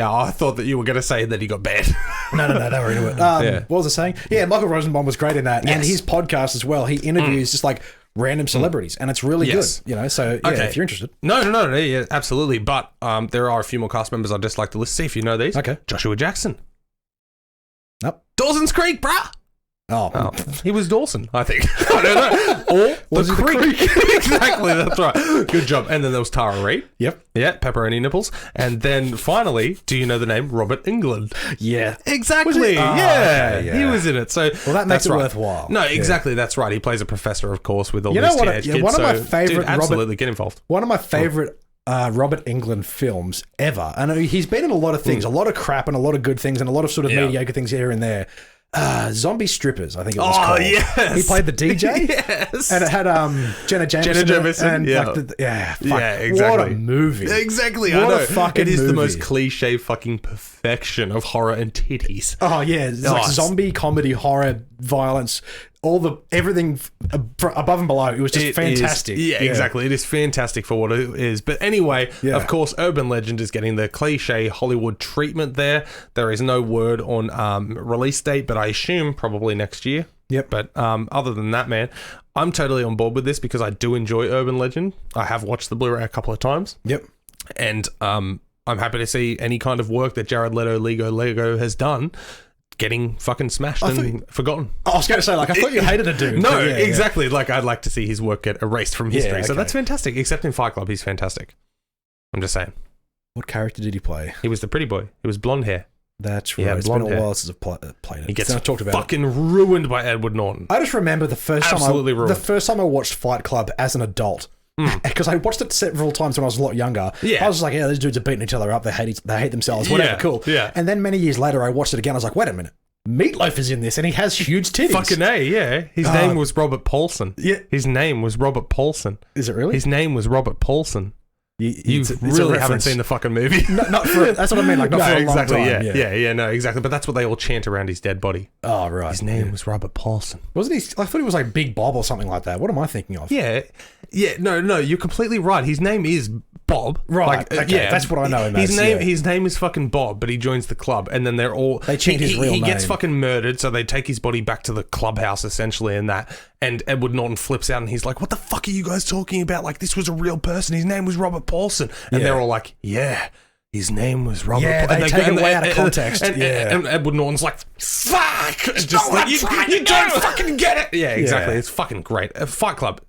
I thought that you were going to say that he got banned. No, they were into it. What was I saying? Yeah, Michael Rosenbaum was great in that. Yes. And his podcast as well, he interviews just like random celebrities, and it's really good. You know, so if you're interested. No, yeah, absolutely. But there are a few more cast members I'd just like to list. See if you know these. Okay. Joshua Jackson. Nope. Dawson's Creek, bruh. Oh. He was Dawson, I think. I don't know. Or was the Creek. Exactly, that's right. Good job. And then there was Tara Reid. Yep. Yeah, pepperoni nipples. And then finally, do you know the name Robert Englund? Yeah. Exactly. Yeah. He was in it. So that makes it worthwhile. No, exactly. That's right. He plays a professor, of course, with all these teenage kids. One of my favorite absolutely get involved. One of my favorite Robert Englund films ever. And he's been in a lot of things, a lot of crap and a lot of good things and a lot of sort of mediocre things here and there. Zombie Strippers, I think it was called. Yes. He played the DJ. Yes. And it had Jenna Jameson. And exactly. What a movie. Exactly. What I know. a fucking movie. It is the movie. most cliche fucking perfection of horror and titties. Oh, yeah. It's like zombie, comedy, horror, violence, everything above and below. It was just fantastic. Exactly. It is fantastic for what it is. But anyway, of course, Urban Legend is getting the cliche Hollywood treatment there. There is no word on release date, but I assume probably next year. Yep. But other than that, man, I'm totally on board with this because I do enjoy Urban Legend. I have watched the Blu-ray a couple of times. Yep. And I'm happy to see any kind of work that Jared Leto Lego has done getting fucking smashed and forgotten. I was going to say, I thought you hated a dude. No, exactly. Like, I'd like to see his work get erased from history. So that's fantastic. Except in Fight Club, he's fantastic. I'm just saying. What character did he play? He was the pretty boy. He was blonde hair. That's right. It's been a while since I've played it. He gets fucking ruined by Edward Norton. I just remember the first time I watched Fight Club as an adult. Because I watched it several times when I was a lot younger. I was just like, these dudes are beating each other up. They hate themselves. Whatever, cool. Yeah. And then many years later, I watched it again. I was like, wait a minute. Meatloaf is in this, and he has huge titties. Fucking A, yeah. His name was Robert Paulson. Yeah. His name was Robert Paulson. Is it really? His name was Robert Paulson. You really haven't seen the fucking movie. Not for that's what I mean. Like not for a long time. No, exactly. But that's what they all chant around his dead body. Oh, right. His name was Robert Paulson. Wasn't he? I thought he was like Big Bob or something like that. What am I thinking of? Yeah. No, you're completely right. His name is Bob. Right. That's what I know him as. His name is fucking Bob, but he joins the club, and then they change his real name. He gets fucking murdered, so they take his body back to the clubhouse essentially, and that. And Edward Norton flips out, and he's like, "What the fuck are you guys talking about? Like, this was a real person. His name was Robert Paulson." And they're all like, "Yeah, his name was Robert." Yeah, they take it way out of context. And Edward Norton's like, "Fuck!" Just like you don't fucking get it. Yeah, exactly. It's fucking great. Fight Club.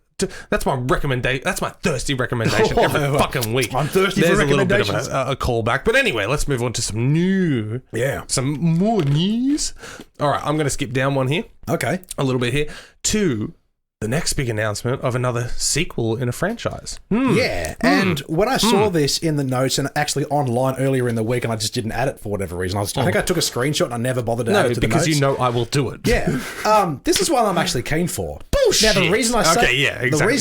That's my recommendation. That's my thirsty recommendation every fucking week. I'm thirsty for recommendations. A little bit of a callback, but anyway, let's move on to some more news. All right, I'm going to skip down one here. Okay, a little bit here to the next big announcement of another sequel in a franchise. Yeah, and when I saw this in the notes and actually online earlier in the week, and I just didn't add it for whatever reason, I think I took a screenshot and I never bothered to add it to the notes. No, because you know I will do it. Yeah. This is one I'm actually keen for. Bullshit. Now, the reason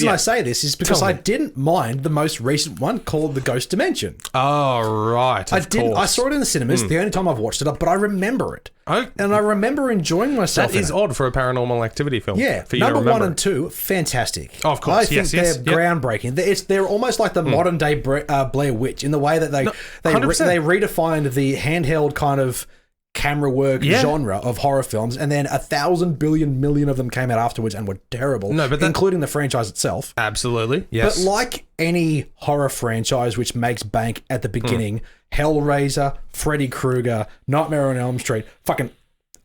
I say this is because I didn't mind the most recent one called The Ghost Dimension. Oh, right. I saw it in the cinemas, the only time I've watched it, but I remember it. And I remember enjoying myself. That is odd for a Paranormal Activity film. Yeah. For you Number to 1 and 2, fantastic. Oh, of course. I think they're groundbreaking. They're almost like the modern day Blair Witch in the way that they redefined the handheld kind of camera work genre of horror films, and then 1,000 billion million of them came out afterwards and were terrible, including the franchise itself. Absolutely, yes. But like any horror franchise which makes bank at the beginning, Hellraiser, Freddy Krueger, Nightmare on Elm Street, fucking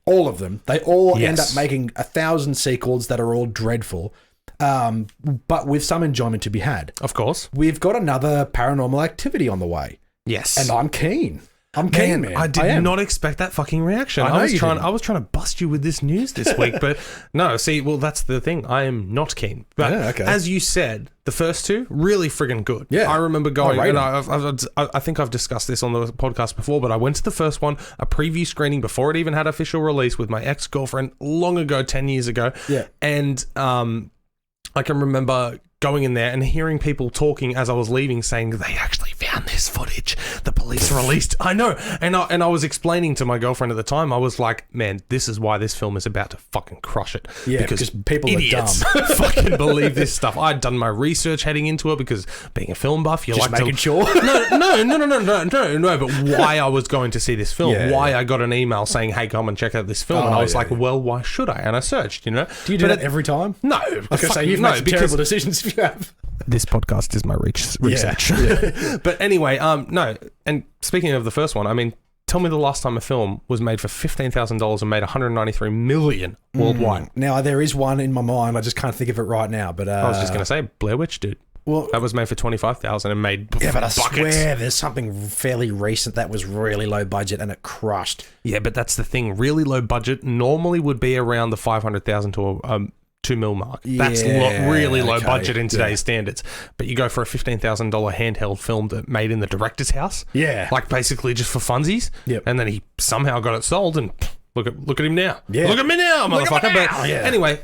all of them, they all end up making 1,000 sequels that are all dreadful, but with some enjoyment to be had. Of course. We've got another Paranormal Activity on the way. Yes. And I'm keen. Man. I did not expect that fucking reaction. I was trying to bust you with this news this week, but no, see, well, that's the thing. I am not keen. But as you said, the first two, really friggin' good. Yeah. I remember going, and I think I've discussed this on the podcast before, but I went to the first one, a preview screening before it even had official release with my ex-girlfriend long ago, 10 years ago. Yeah. And I can remember going in there and hearing people talking as I was leaving saying they actually found this footage. The police released. I know. And I was explaining to my girlfriend at the time, I was like, man, this is why this film is about to fucking crush it. Yeah, because people idiots are dumb. fucking believe this stuff. I'd done my research heading into it because being a film buff, you just like making sure. No, but why I was going to see this film, why I got an email saying, hey, come and check out this film. And I was like, well, why should I? And I searched, Do you do that every time? No. I was going to say, you've made some terrible decisions if you have. This podcast is my research. Yeah. But anyway, no. And speaking of the first one, I mean, tell me the last time a film was made for $15,000 and made $193 million worldwide. Now, there is one in my mind. I just can't think of it right now. But I was just going to say Blair Witch, dude. Well, that was made for $25,000 and made but I swear there's something fairly recent that was really low budget and it crushed. Yeah, but that's the thing. Really low budget normally would be around the $500,000 to $2 million mark. That's really low budget in today's standards. But you go for a $15,000 handheld film that made in the director's house. Yeah. Like basically just for funsies. Yep. And then he somehow got it sold and look at him now. Yeah. Look at me now, motherfucker. But anyway,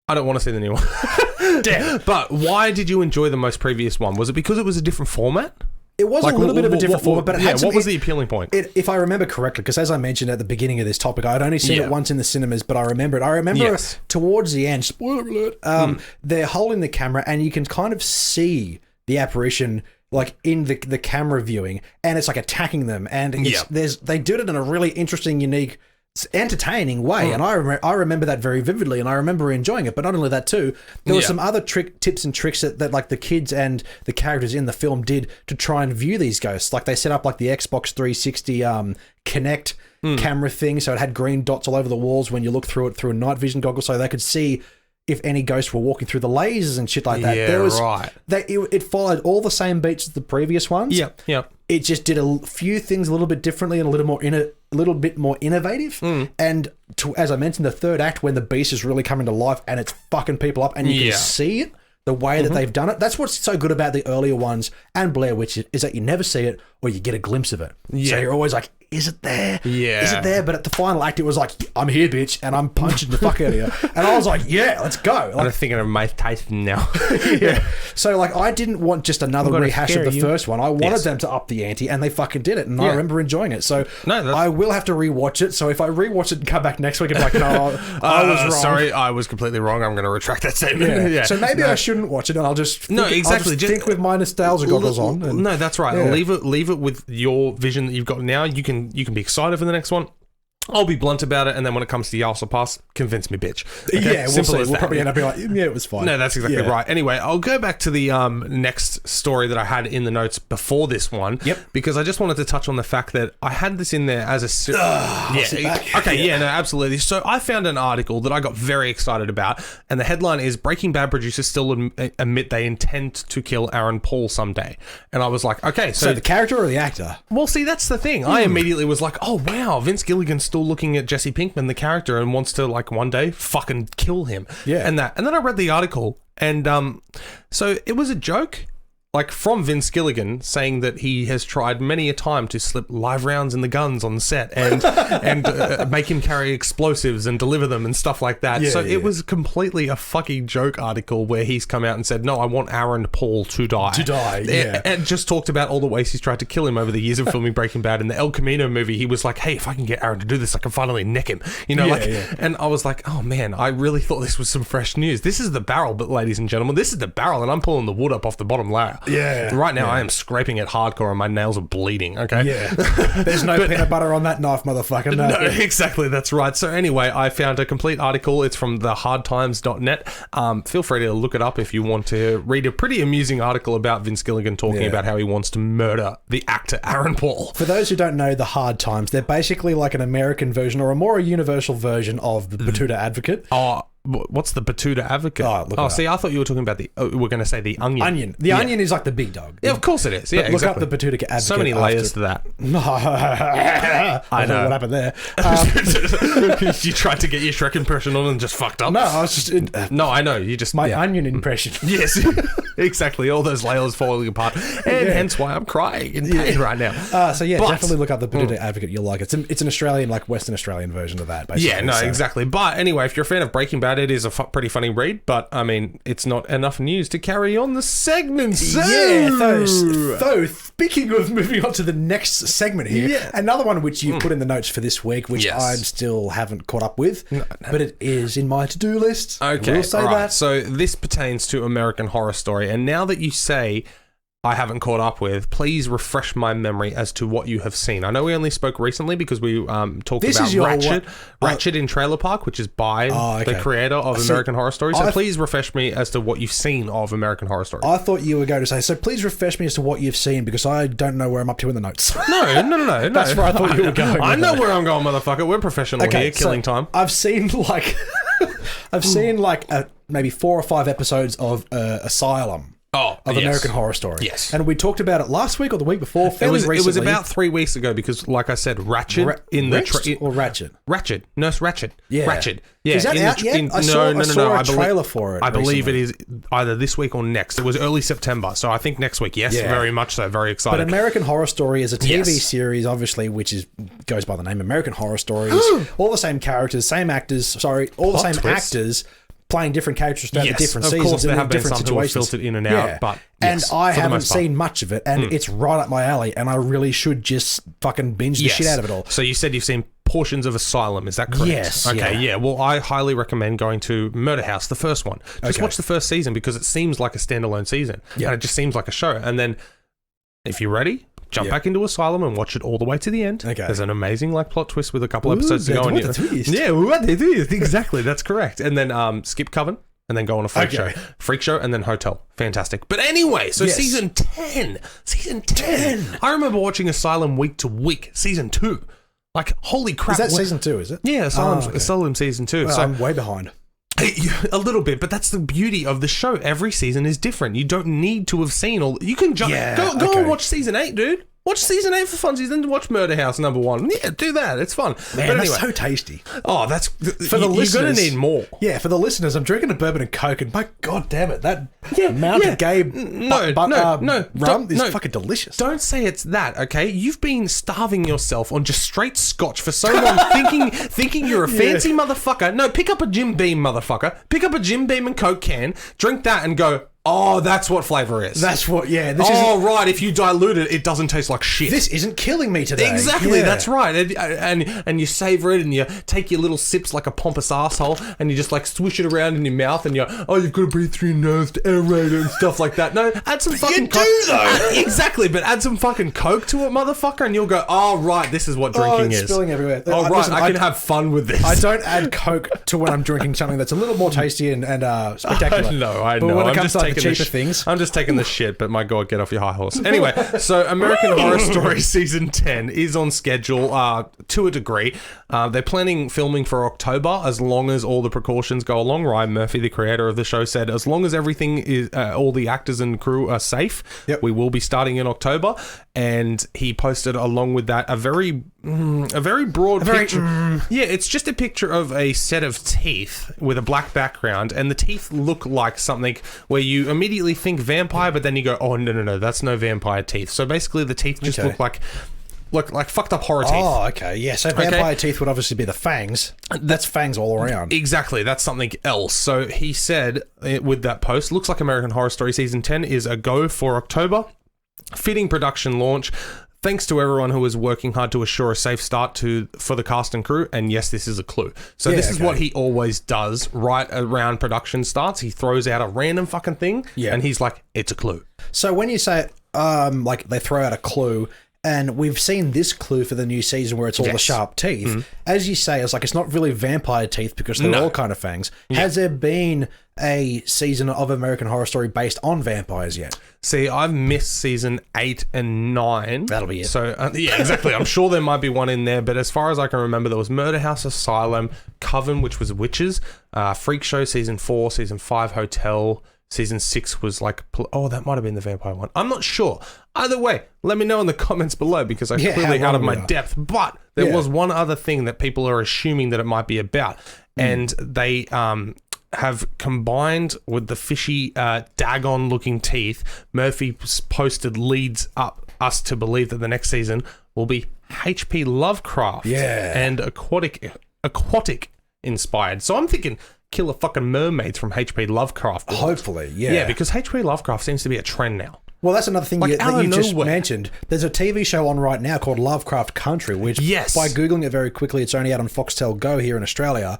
I don't want to see the new one. But why did you enjoy the most previous one? Was it because it was a different format? It was a little bit of a different format, but it had what was the appealing point? If I remember correctly, because as I mentioned at the beginning of this topic, I'd only seen it once in the cinemas, but I remember it. I remember towards the end, spoiler alert, they're holding the camera and you can kind of see the apparition like in the camera viewing, and it's like attacking them, and they did it in a really interesting, unique, entertaining way, and I remember that very vividly, and I remember enjoying it. But not only that too, there were some other tips and tricks that like the kids and the characters in the film did to try and view these ghosts. Like they set up like the Xbox 360 Kinect camera thing, so it had green dots all over the walls when you look through it through a night vision goggle, so they could see if any ghosts were walking through the lasers and shit like that. It followed all the same beats as the previous ones. Yeah. It just did a few things a little bit differently and a little bit more innovative. And as I mentioned, the third act, when the beast is really coming to life and it's fucking people up and you can see it, the way that they've done it. That's what's so good about the earlier ones and Blair Witch is that you never see it or you get a glimpse of it. So you're always like, is it there? Yeah. Is it there? But at the final act, it was like, I'm here, bitch, and I'm punching the fuck out of you. And I was like, yeah, let's go. Like, I'm thinking of Mike Tyson now. So, like, I didn't want just another rehash of the first one. I wanted them to up the ante, and they fucking did it. And I remember enjoying it. So, I will have to rewatch it. So, if I rewatch it and come back next week and be like, no, I was wrong. Sorry, I was completely wrong. I'm going to retract that statement. So, maybe I shouldn't watch it, and I'll just think with my nostalgia goggles on. And, no, that's right. Leave it with your vision that you've got now. You can be excited for the next one. I'll be blunt about it, and then when it comes to the Alsa Pass, convince me, bitch. Okay? Yeah, we'll see. We'll probably end up being like, yeah, it was fine. No, that's exactly right. Anyway, I'll go back to the next story that I had in the notes before this one. Yep. Because I just wanted to touch on the fact that I had this in there as a... no, absolutely. So I found an article that I got very excited about, and the headline is, Breaking Bad producers still admit they intend to kill Aaron Paul someday. And I was like, okay, so the character or the actor? Well, see, that's the thing. I immediately was like, oh, wow, Vince Gilligan still still looking at Jesse Pinkman, the character, and wants to, like, one day fucking kill him. Yeah. And then I read the article, and so it was a joke, like, from Vince Gilligan, saying that he has tried many a time to slip live rounds in the guns on set and make him carry explosives and deliver them and stuff like that. Yeah, so it was completely a fucking joke article where he's come out and said, no, I want Aaron Paul to die. And just talked about all the ways he's tried to kill him over the years of filming Breaking Bad. In the El Camino movie, he was like, hey, if I can get Aaron to do this, I can finally neck him. You know, and I was like, oh man, I really thought this was some fresh news. This is the barrel, but ladies and gentlemen, this is the barrel, and I'm pulling the wood up off the bottom layer. Yeah. Right now, I am scraping it hardcore and my nails are bleeding, okay? Yeah. There's no peanut butter on that knife, motherfucker. No, exactly, that's right. So anyway, I found a complete article. It's from thehardtimes.net. Feel free to look it up if you want to read a pretty amusing article about Vince Gilligan talking about how he wants to murder the actor Aaron Paul. For those who don't know, the Hard Times, they're basically like an American version or a more universal version of the Batuta Advocate. Oh, what's the Batuta Advocate? See, I thought you were talking about we're going to say the Onion. The Onion is like the big dog. Yeah, of course it is. Yeah, look up the Batuta Advocate. So many layers to that. I know what happened there. You tried to get your Shrek impression on and just fucked up. No, I was just... no, I know. You just... My Onion impression. Yes, exactly. All those layers falling apart. And hence why I'm crying in pain right now. Definitely look up the Batuta Advocate. You'll like it. It's an Australian, like Western Australian version of that, basically. Yeah, no, exactly. But anyway, if you're a fan of Breaking Bad, it is a pretty funny read, but I mean, it's not enough news to carry on the segment. So speaking of moving on to the next segment here, another one which you put in the notes for this week, which I still haven't caught up with, but it is in my to-do list. Okay, we'll say that. So this pertains to American Horror Story, and now that you say I haven't caught up with, please refresh my memory as to what you have seen. I know we only spoke recently because we talked about Ratchet in Trailer Park, which is by the creator of American Horror Story. So please refresh me as to what you've seen of American Horror Story. I thought you were going to say, so please refresh me as to what you've seen, because I don't know where I'm up to in the notes. No. That's where I thought you were going. I know where I'm going, motherfucker. We're professional here, killing time. I've seen maybe 4 or 5 episodes of Asylum. Of American Horror Story. Yes. And we talked about it last week or the week before, fairly recently. It was about 3 weeks ago because, like I said, Ratchet Ratchet? Ratchet. Nurse Ratchet. Yeah. Ratchet. Yeah. Is that out yet? I saw a trailer for it. I believe it is either this week or next. It was early September, so I think next week. Yes, very much so. Very excited. But American Horror Story is a TV series, obviously, which goes by the name American Horror Stories. All the same characters, all the same actors playing different characters throughout the different seasons. Of course, there in have been different some situations. who filtered in and out, but and I haven't seen much of it, and it's right up my alley, and I really should just fucking binge the shit out of it all. So you said you've seen portions of Asylum, is that correct? Yes. Okay, yeah. Well, I highly recommend going to Murder House, the first one. Just watch the first season because it seems like a standalone season, and it just seems like a show. And then, if you're ready, jump back into Asylum and watch it all the way to the end. Okay. There's an amazing plot twist with a couple episodes to go on. Yeah, what they do. Exactly, that's correct. And then skip Coven. And then go on a freak show. Freak show and then Hotel. Fantastic. But anyway, so season 10. Season 10. I remember watching Asylum week to week. Season 2. Like, holy crap. Is that season 2, is it? Yeah, Asylum season 2. Well, so I'm way behind. A little bit, but that's the beauty of the show. Every season is different. You don't need to have seen all... You can jump... Go and watch season 8, dude. Watch season 8 for funsies, then watch Murder House number 1. Yeah, do that. It's fun. Man, but anyway, that's so tasty. Oh, that's... For the listeners... You're going to need more. Yeah, for the listeners, I'm drinking a bourbon and Coke, and my God damn it, that Mountain Gay rum is fucking delicious. Don't say it's that, okay? You've been starving yourself on just straight scotch for so long, thinking you're a fancy motherfucker. No, pick up a Jim Beam, motherfucker. Pick up a Jim Beam and Coke can, drink that, and go... Oh, that's what flavour is. That's what, right. If you dilute it, it doesn't taste like shit. This isn't killing me today. Exactly, that's right. And you savour it and you take your little sips like a pompous asshole and you just like swish it around in your mouth and you've got to breathe through your nose to aerate it and stuff like that. No, add some fucking Coke. You do, though. Exactly, but add some fucking Coke to it, motherfucker, and you'll go, oh, right, this is what drinking is. Spilling everywhere. Oh, right, listen, I can have fun with this. I don't add Coke to when I'm drinking something that's a little more tasty and spectacular. I know. But when it comes to the cheaper things... I'm just taking the shit, but my God, get off your high horse. Anyway, so American Horror Story Season 10 is on schedule to a degree. They're planning filming for October as long as all the precautions go along. Ryan Murphy, the creator of the show, said as long as everything is, all the actors and crew are safe, we will be starting in October. and he posted along with that a very broad picture. Yeah, it's just a picture of a set of teeth with a black background, and the teeth look like something where you immediately think vampire, but then you go, oh, no, that's no vampire teeth. So basically the teeth just look like fucked up horror teeth. Oh, okay. Yeah, so vampire teeth would obviously be the fangs. That's fangs all around. Exactly. That's something else. So he said with that post, looks like American Horror Story Season 10 is a go for October. Fitting production launch. Thanks to everyone who was working hard to assure a safe start for the cast and crew. And yes, this is a clue. So this is what he always does right around production starts. He throws out a random fucking thing and he's like, it's a clue. So when you say, like they throw out a clue, and we've seen this clue for the new season where it's all the sharp teeth. As you say, it's not really vampire teeth because they're all kind of fangs. Has there been a season of American Horror Story based on vampires yet? See, I've missed season 8 and 9. That'll be it. So, yeah, exactly. I'm sure there might be one in there, but as far as I can remember, there was Murder House Asylum, Coven, which was witches, Freak Show season 4, season 5 Hotel, season 6 was like, that might have been the vampire one. I'm not sure. Either way, let me know in the comments below because I'm clearly out of my depth. But there was one other thing that people are assuming that it might be about. And they have combined with the fishy Dagon-looking teeth. Murphy posted leads up us to believe that the next season will be H.P. Lovecraft and aquatic inspired. So I'm thinking killer fucking mermaids from H.P. Lovecraft. Hopefully, yeah. Yeah, because H.P. Lovecraft seems to be a trend now. Well, that's another thing that you just mentioned. There's a TV show on right now called Lovecraft Country, which by Googling it very quickly, it's only out on Foxtel Go here in Australia.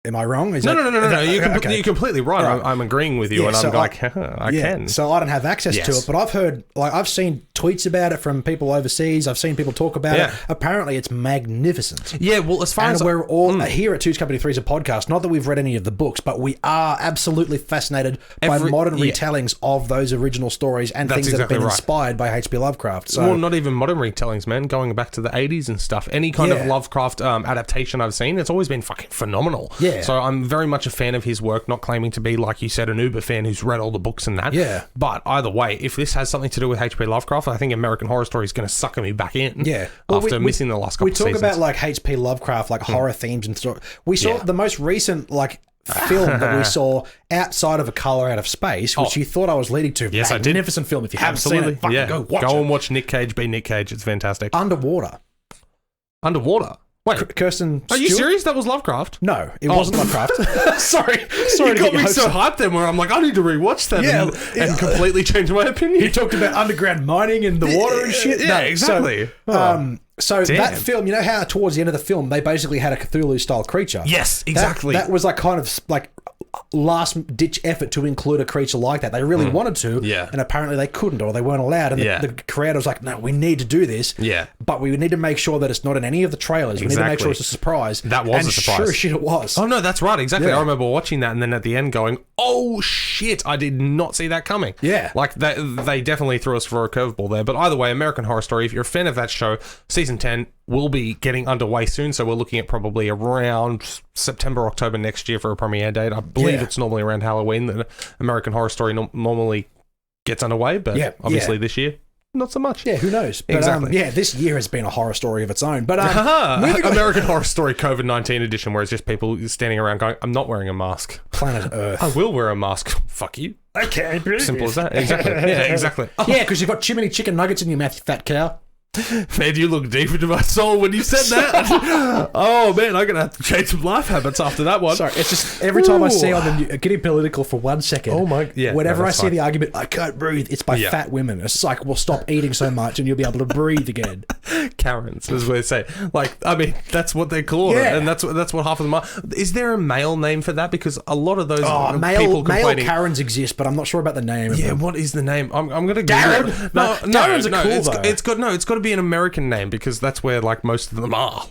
Am I wrong? No. You're completely right. I'm agreeing with you, and I'm like, I can. So I don't have access to it, but I've heard, I've seen tweets about it from people overseas. I've seen people talk about it. Apparently, it's magnificent. Yeah, well, as far as we're all here at Two's Company Three's a podcast. Not that we've read any of the books, but we are absolutely fascinated by modern retellings of those original stories and things that have been inspired by H.P. Lovecraft. So, well, not even modern retellings, man. Going back to the 80s and stuff. Any kind of Lovecraft adaptation I've seen, it's always been fucking phenomenal. Yeah. So I'm very much a fan of his work, not claiming to be, like you said, an uber fan who's read all the books and that. Yeah. But either way, if this has something to do with H.P. Lovecraft, I think American Horror Story is going to sucker me back in. Yeah. Well, after missing the last couple of seasons. We talk about H.P. Lovecraft, horror themes and stuff. We saw the most recent film that we saw outside of A Colour Out of Space, which you thought I was leading to. Yes, magnificent film. If you haven't seen it, fucking go watch it. Go and watch Nick Cage be Nick Cage. It's fantastic. Underwater. Wait, Kirsten Are you serious? That was Lovecraft? No, it wasn't Lovecraft. Sorry. You got me so hyped then where I'm like, I need to rewatch that and completely change my opinion. You talked about underground mining in the water and shit? Yeah, exactly. So that film, you know how towards the end of the film, they basically had a Cthulhu-style creature? Yes, exactly. That was last-ditch effort to include a creature like that. They really wanted to, and apparently they couldn't, or they weren't allowed. And the creator was like, no, we need to do this, but we need to make sure that it's not in any of the trailers. We need to make sure it's a surprise. That was a surprise. Sure as shit it was. Oh, no, that's right, exactly. I remember watching that and then at the end going, oh, shit, I did not see that coming. Yeah. They definitely threw us for a curveball there. But either way, American Horror Story, if you're a fan of that show, Season 10 will be getting underway soon, so we're looking at probably around September, October next year for a premiere date. I believe it's normally around Halloween that American Horror Story normally gets underway, but obviously this year, not so much. Yeah, who knows? But, exactly. This year has been a horror story of its own. But American Horror Story COVID-19 edition, where it's just people standing around going, I'm not wearing a mask. Planet Earth. I will wear a mask. Fuck you. Okay. Simple as that. Exactly. Yeah, exactly. Yeah, because you've got too many chicken nuggets in your mouth, you fat cow. Man, you look deep into my soul when you said that. Oh, man, I'm going to have to change some life habits after that one. Sorry, it's just every time I see on the news, getting political for 1 second. Oh, my. Yeah. Whenever I see the argument, I can't breathe, it's by fat women. It's like, well, stop eating so much and you'll be able to breathe again. Karens, as we say. That's what they call it. And that's what half of them are. Is there a male name for that? Because a lot of those people complaining. Male Karens exist, but I'm not sure about the name. Yeah, what is the name? I'm going to Darren? No, Darren's cool, though. It's got to be an American name because that's where most of them are.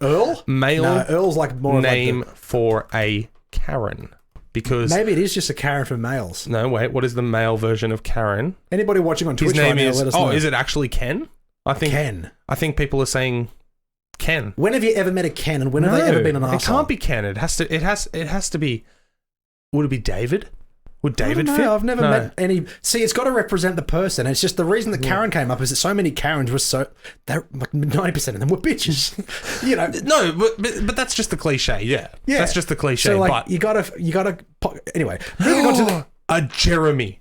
Earl? Male. No, Earl's more name for a Karen. Because maybe it is just a Karen for males. No, wait. What is the male version of Karen? Anybody watching on Twitch right now, let us know. Is it actually Ken? Ken. I think people are saying Ken. When have you ever met a Ken, and when have they ever been an arsehole? It can't be Ken. It has to be. Would it be David? Would David fit? I've never met any. See, it's got to represent the person. It's just the reason that Karen came up is that so many Karens were they're like 90% of them were bitches. You know. No, but that's just the cliche. Yeah. That's just the cliche. So like, but you gotta. Anyway, moving on to a Jeremy.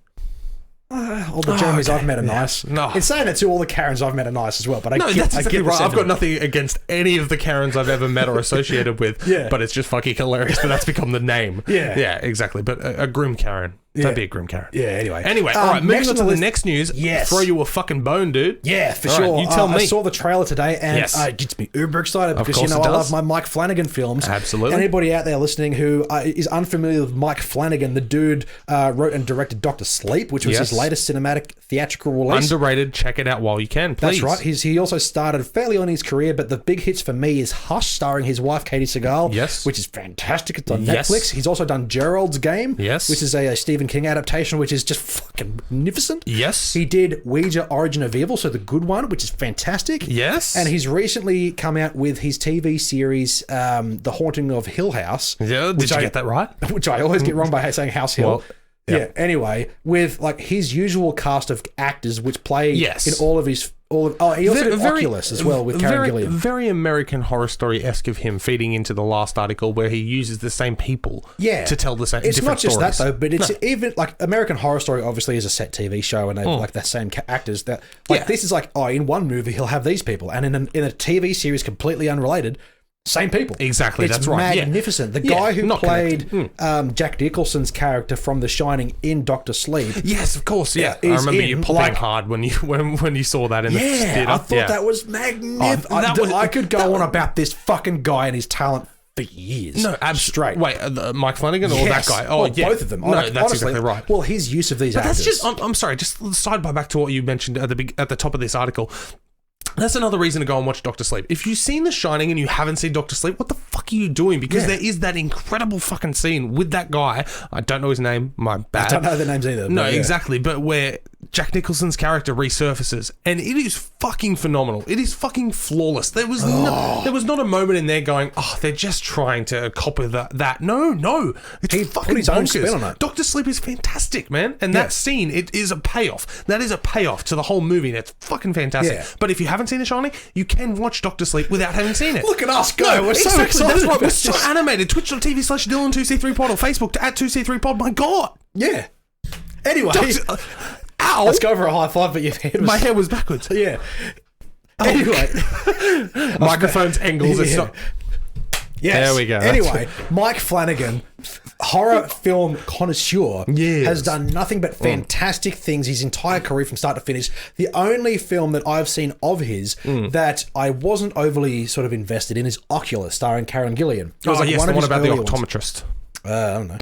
All the Jeremys I've met are nice. No. In saying that too, all the Karens I've met are nice as well. But that's exactly right. I've got nothing against any of the Karens I've ever met or associated with. But it's just fucking hilarious that that's become the name. Yeah, exactly. But a grim Karen. Don't be a grim Karen. Yeah, anyway. All right, moving on to the next news. Yes. Throw you a fucking bone, dude. Yeah, for sure. You tell me. I saw the trailer today and it gets me uber excited because, you know, I love my Mike Flanagan films. Absolutely. Anybody out there listening who is unfamiliar with Mike Flanagan, the dude wrote and directed Dr. Sleep, which was his latest cinematic theatrical release. Underrated. Check it out while you can, please. That's right. He also started fairly on his career, but the big hits for me is Hush, starring his wife, Katie Segal, which is fantastic. It's on Netflix. He's also done Gerald's Game, which is a Stephen King adaptation, which is just fucking magnificent. Yes. He did Ouija Origin of Evil, so the good one, which is fantastic. Yes. And he's recently come out with his TV series, The Haunting of Hill House. Yeah, did you get that right? Which I always get wrong by saying House Hill. Yeah. Anyway, with like his usual cast of actors, which play in all of his. He also did Oculus as well with Karen Gilliam. Very American Horror Story-esque of him, feeding into the last article where he uses the same people to tell the same It's different not just stories. that though, but it's even like American Horror Story obviously is a set TV show and they like the same actors. That like this is like in one movie he'll have these people, and in a TV series completely unrelated. Same people. Exactly, it's that's right. Magnificent. The guy who played Jack Nicholson's character from The Shining in Dr. Sleep. Yes, of course, I remember you popping hard when you saw that in the theater. I thought that was magnificent. I could go on about this fucking guy and his talent for years. No, straight. Wait, Mike Flanagan or that guy? Oh, both of them. No, that's honestly, exactly right. Well, his use of these actors. That's just, I'm sorry, just sidebar back to what you mentioned at the top of this article. That's another reason to go and watch Dr. Sleep. If you've seen The Shining and you haven't seen Dr. Sleep, what the fuck are you doing? Because there is that incredible fucking scene with that guy. I don't know his name. My bad. I don't know the names either. No, exactly. But where Jack Nicholson's character resurfaces, and it is fucking phenomenal. It is fucking flawless. There was not a moment in there going, they're just trying to copy that. No. It's fucking his own spin on it. Dr. Sleep is fantastic, man. And that scene, it is a payoff. That is a payoff to the whole movie. That's fucking fantastic. Yeah. But if you haven't seen The Shining, you can watch Dr. Sleep without having seen it. Look at us go. We're so excited. That's right. We're so animated. Twitch.tv/Dylan2C3pod or Facebook at 2C3pod. My God. Yeah. Anyway. Ow. Let's go for a high five, but my hair was backwards. Yeah. Anyway. Microphone's angles. It's not... Yes. There we go. Anyway, Mike Flanagan, horror film connoisseur, has done nothing but fantastic things his entire career from start to finish. The only film that I've seen of his that I wasn't overly sort of invested in is Oculus, starring Karen Gilliam. It was the one about the optometrist. I don't know.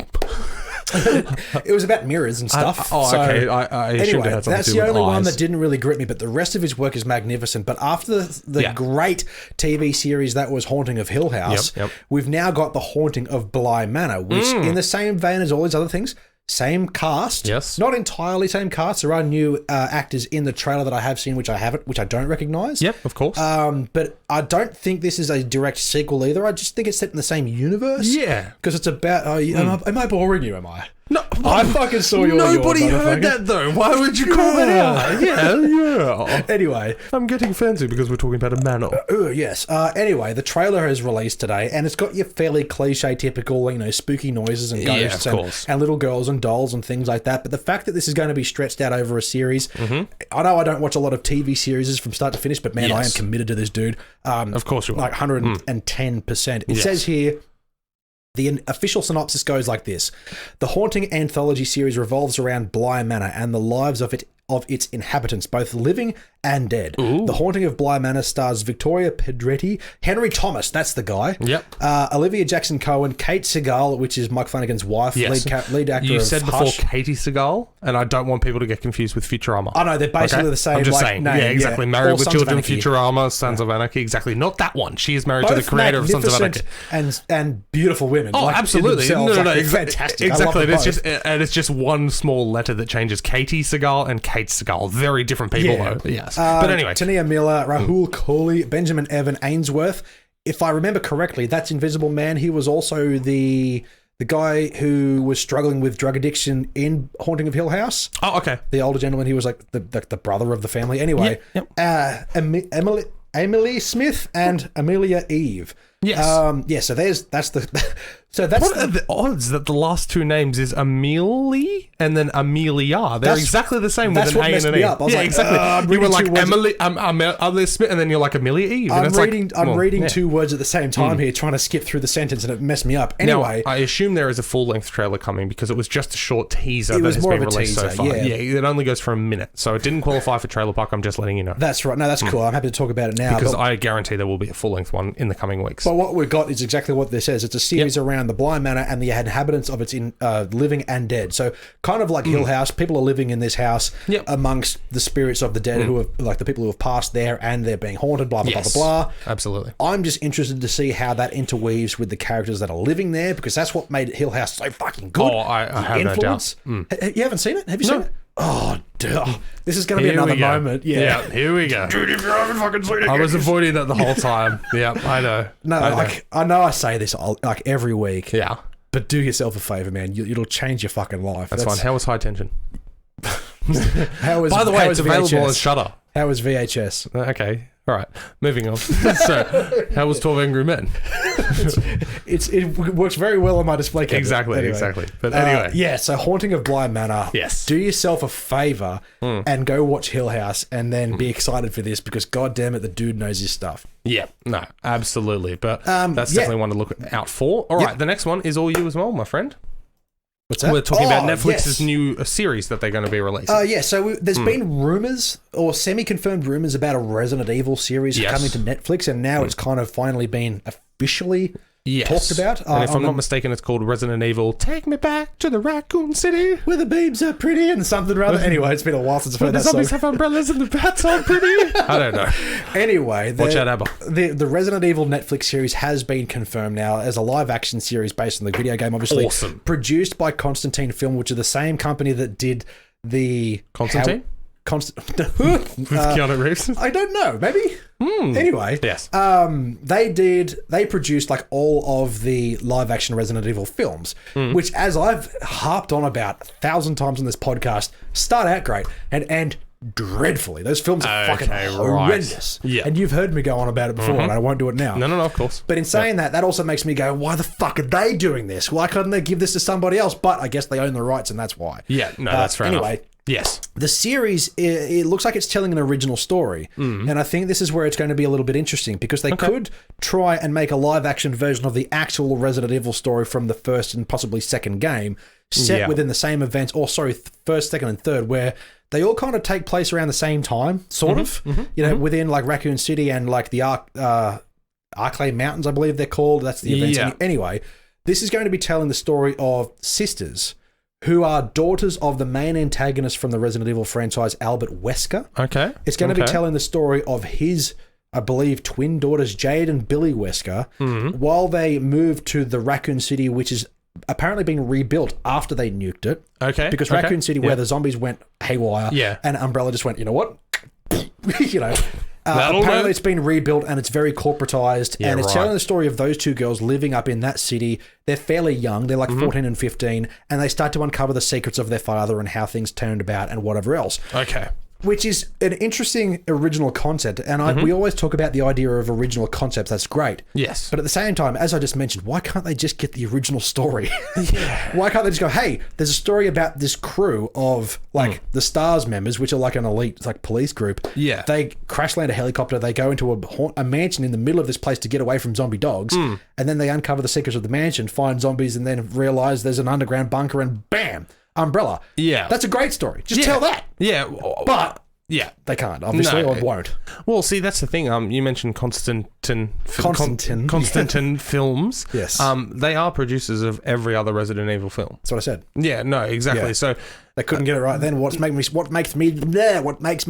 It was about mirrors and stuff. Okay. I assumed it had something that's to do the with only one eyes. that didn't really grip me, but the rest of his work is magnificent. But after the great TV series that was Haunting of Hill House, we've now got The Haunting of Bly Manor, which in the same vein as all these other things, same cast. Yes. Not entirely same cast. There are new actors in the trailer that I have seen, which I don't recognize. Yep, of course. But I don't think this is a direct sequel either. I just think it's set in the same universe. Yeah. Because it's about... am I boring you, am I? No, I fucking saw your Nobody heard that though. Why would you call that out? Yeah. Anyway, I'm getting fancy because we're talking about a manor. Yes. Anyway, the trailer has released today, and it's got your fairly cliche, typical, spooky noises and ghosts and little girls and dolls and things like that. But the fact that this is going to be stretched out over a series, I know I don't watch a lot of TV series from start to finish, but man, I am committed to this dude. Of course you are. Like 110%. It says here. The official synopsis goes like this. The Haunting anthology series revolves around Bly Manor and the lives of its inhabitants, both living and dead. Ooh. The Haunting of Bly Manor stars Victoria Pedretti, Henry Thomas, that's the guy. Yep. Olivia Jackson-Cohen, Kate Segal, which is Mike Flanagan's wife, lead actor You of said before Hush. Katie Segal, and I don't want people to get confused with Futurama. I know, they're basically the same. I'm just saying. name. Yeah, exactly. Married All with Sons of Children, Anarchy. Futurama, Sons of Anarchy. Exactly. Not that one. She is married to the creator of Sons of Anarchy. And beautiful women. Oh, absolutely. Fantastic. Exactly. It's just one small letter that changes Katie Segal and Kate Segal. Very different people, though. Yes. But anyway. Tania Miller, Rahul Kohli, Benjamin Evan Ainsworth. If I remember correctly, that's Invisible Man. He was also the the guy who was struggling with drug addiction in Haunting of Hill House. Oh, okay. The older gentleman, he was like the brother of the family. Anyway, Emily Smith and Amelia Eve. Yes. So that's what are the odds that the last two names is Amelie and then Amelia? They're exactly the same with an A and an E. Yeah, exactly. You were like Emily Smith, and then you're like Amelia Eve. I'm reading two words at the same time here, trying to skip through the sentence, and it messed me up. Anyway, now, I assume there is a full-length trailer coming because it was just a short teaser that has been released so far. Yeah, it only goes for a minute, so it didn't qualify for Trailer Park. I'm just letting you know. That's right. No, that's cool. I'm happy to talk about it now because I guarantee there will be a full-length one in the coming weeks. But what we've got is exactly what this says. It's a series around the Bly Manor and the inhabitants of its living and dead. So kind of like Hill House, people are living in this house amongst the spirits of the dead who have, like the people who have passed there, and they're being haunted, blah, blah, blah, blah, blah. Absolutely. I'm just interested to see how that interweaves with the characters that are living there, because that's what made Hill House so fucking good. Oh, I have influence. No doubt. You haven't seen it? Have you seen it? Oh, duh. This is going to be another moment. Yeah, here we go. Dude, if you haven't fucking seen it, I was avoiding that the whole time. Yeah, I know. I know I say this like every week. Yeah. But do yourself a favor, man. It'll change your fucking life. That's fine. How was High Tension? By the way, it's available on Shudder. How was VHS? Okay. All right. Moving on. So, how was 12 Angry Men? It works very well on my display cabinet. Exactly. But anyway. So Haunting of Bly Manor. Yes. Do yourself a favor and go watch Hill House, and then be excited for this, because God damn it, the dude knows his stuff. Yeah. No, absolutely. But that's definitely one to look out for. All right. The next one is all you as well, my friend. What's that? We're talking about Netflix's new series that they're going to be releasing. So there's been rumours or semi-confirmed rumours about a Resident Evil series coming to Netflix, and now it's kind of finally been officially talked about. And if I'm not mistaken, it's called Resident Evil Take Me Back to the Raccoon City, where the babes are pretty and something rather. Anyway, it's been a while since I've heard that song. The zombies have umbrellas and the bats are pretty. I don't know. Anyway, watch out, Abba. The Resident Evil Netflix series has been confirmed now as a live-action series based on the video game, obviously. Awesome. Produced by Constantine Film, which are the same company that did the... Constantine? With Keanu Reeves? I don't know. Maybe. Anyway, yes. They produced like all of the live action Resident Evil films, which, as I've harped on about 1,000 times on this podcast, start out great and end dreadfully. Those films are fucking horrendous. Yeah. And you've heard me go on about it before, and I won't do it now. No, of course. But in saying that also makes me go, why the fuck are they doing this? Why couldn't they give this to somebody else? But I guess they own the rights, and that's why. Yeah, no, that's fair enough. Anyway. Yes. The series, it looks like it's telling an original story. And I think this is where it's going to be a little bit interesting, because they could try and make a live-action version of the actual Resident Evil story from the first and possibly second game, set within the same events, first, second, and third, where they all kind of take place around the same time, sort of. Within like Raccoon City and like the Arklay Mountains, I believe they're called. That's the events. Yeah. Anyway, this is going to be telling the story of sisters who are daughters of the main antagonist from the Resident Evil franchise, Albert Wesker. Okay. It's going to be telling the story of his, I believe, twin daughters, Jade and Billy Wesker, while they moved to the Raccoon City, which is apparently being rebuilt after they nuked it. Okay. Because Raccoon City, where the zombies went haywire, and Umbrella just went, you know what? Apparently it's been rebuilt and it's very corporatized, and it's telling the story of those two girls living up in that city. They're fairly young. They're like 14 and 15, and they start to uncover the secrets of their father and how things turned about and whatever else. Okay. Which is an interesting original concept, and we always talk about the idea of original concepts. That's great. Yes. But at the same time, as I just mentioned, why can't they just get the original story? Why can't they just go, hey, there's a story about this crew of like the STARS members, which are like an elite like police group. Yeah. They crash land a helicopter. They go into a mansion in the middle of this place to get away from zombie dogs, and then they uncover the secrets of the mansion, find zombies, and then realize there's an underground bunker, and bam, Umbrella. Yeah. That's a great story. Just tell that. Yeah. But they can't, obviously, or won't. Well, see, that's the thing. You mentioned Constantine Films. Yes. They are producers of every other Resident Evil film. That's what I said. Yeah, no, exactly. Yeah. So they couldn't get it right then. What makes me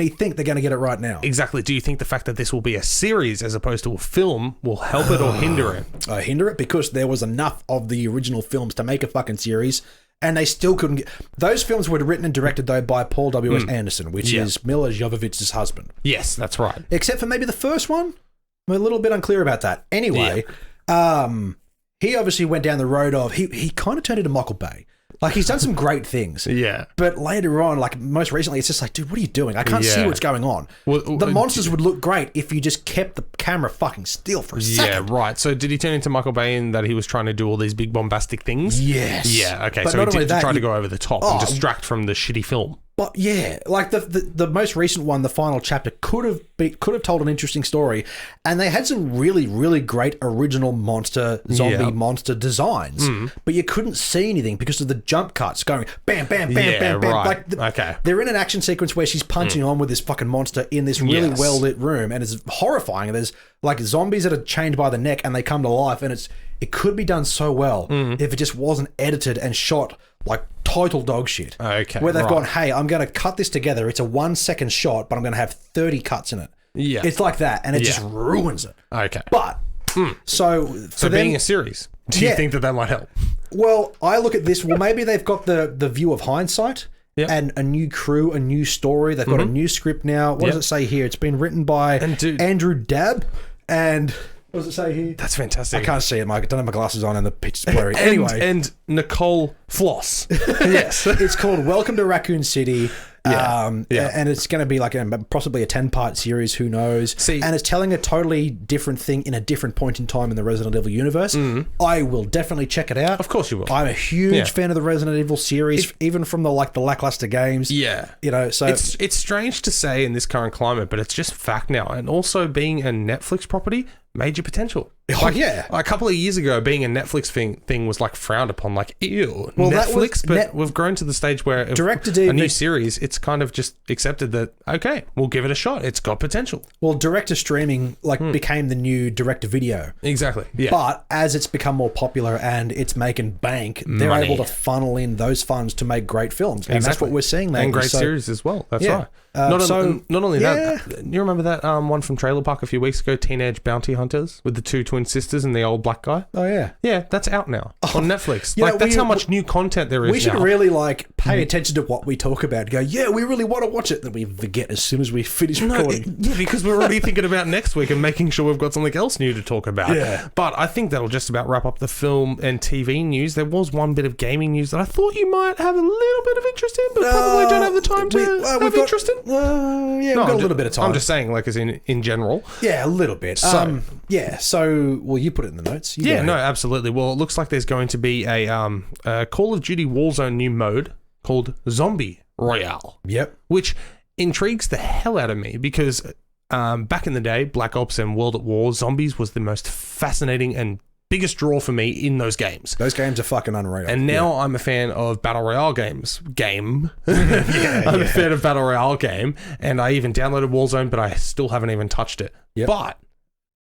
think they're going to get it right now? Exactly. Do you think the fact that this will be a series as opposed to a film will help it or hinder it? Hinder it, because there was enough of the original films to make a fucking series. And they still couldn't get... Those films were written and directed, though, by Paul W.S. Anderson, which is Mila Jovovich's husband. Yes, that's right. Except for maybe the first one. I'm a little bit unclear about that. Anyway, he obviously went down the road of, he kind of turned into Michael Bay. Like, he's done some great things. Yeah. But later on, like, most recently, it's just like, dude, what are you doing? I can't see what's going on. Well, the monsters would look great if you just kept the camera fucking still for a second. Yeah, right. So, did he turn into Michael Bay in that he was trying to do all these big bombastic things? Yes. Yeah, okay. But So, not he only did that, try to go over the top and distract from the shitty film. But yeah, like the most recent one, the final chapter, could have told an interesting story, and they had some really, really great original zombie monster designs, but you couldn't see anything because of the jump cuts going bam, bam, bam, bam, bam. Right. Like they're in an action sequence where she's punching on with this fucking monster in this really well lit room, and it's horrifying. And there's like zombies that are chained by the neck and they come to life, and it could be done so well if it just wasn't edited and shot like total dog shit. Okay. Where they've gone, hey, I'm going to cut this together. It's a 1 second shot, but I'm going to have 30 cuts in it. Yeah. It's like that, and it just ruins it. Okay. But, so being a series, do you think that might help? Well, I look at this, maybe they've got the view of hindsight. Yep. And a new crew, a new story. They've got a new script now. What does it say here? It's been written by Andrew Dabb and... What does it say here? That's fantastic. I can't see it, Mike. I don't have my glasses on and the pitch is blurry. Anyway. And Nicole Floss. Yes. It's called Welcome to Raccoon City. And it's going to be like possibly a 10-part series, who knows. And it's telling a totally different thing in a different point in time in the Resident Evil universe. I will definitely check it out. Of course you will. I'm a huge fan of the Resident Evil series, even from the lackluster games. Yeah. You know, so... It's strange to say in this current climate, but it's just fact now. And also being a Netflix property, major potential. A couple of years ago, being a Netflix thing was like frowned upon, like, ew, Netflix, but we've grown to the stage where a new series, it's kind of just accepted that, okay, we'll give it a shot. It's got potential. Well, direct-to-streaming became the new direct-to-video. Exactly, yeah. But as it's become more popular and it's making bank, they're able to funnel in those funds to make great films. And that's what we're seeing lately. And great series as well. That's right. Not only that, you remember that one from Trailer Park a few weeks ago, Teenage Bounty Hunters, with the two twin sisters and the old black guy? Oh, yeah. Yeah, that's out now on Netflix. That's how much new content there is now. We should really pay attention to what we talk about. Go, yeah, we really want to watch it. Then we forget as soon as we finish recording. Because we're already thinking about next week and making sure we've got something else new to talk about. Yeah. But I think that'll just about wrap up the film and TV news. There was one bit of gaming news that I thought you might have a little bit of interest in, but probably don't have the time to have interest in. We've got a little bit of time. I'm just saying, like, as in general. Yeah, a little bit. So, you put it in the notes. Absolutely. Well, it looks like there's going to be a Call of Duty Warzone new mode called Zombie Royale. Yep. Which intrigues the hell out of me because back in the day, Black Ops and World at War, zombies was the most fascinating and biggest draw for me in those games. Those games are fucking unreal. And now I'm a fan of Battle Royale games. I'm a fan of Battle Royale game, and I even downloaded Warzone, but I still haven't even touched it. Yep. But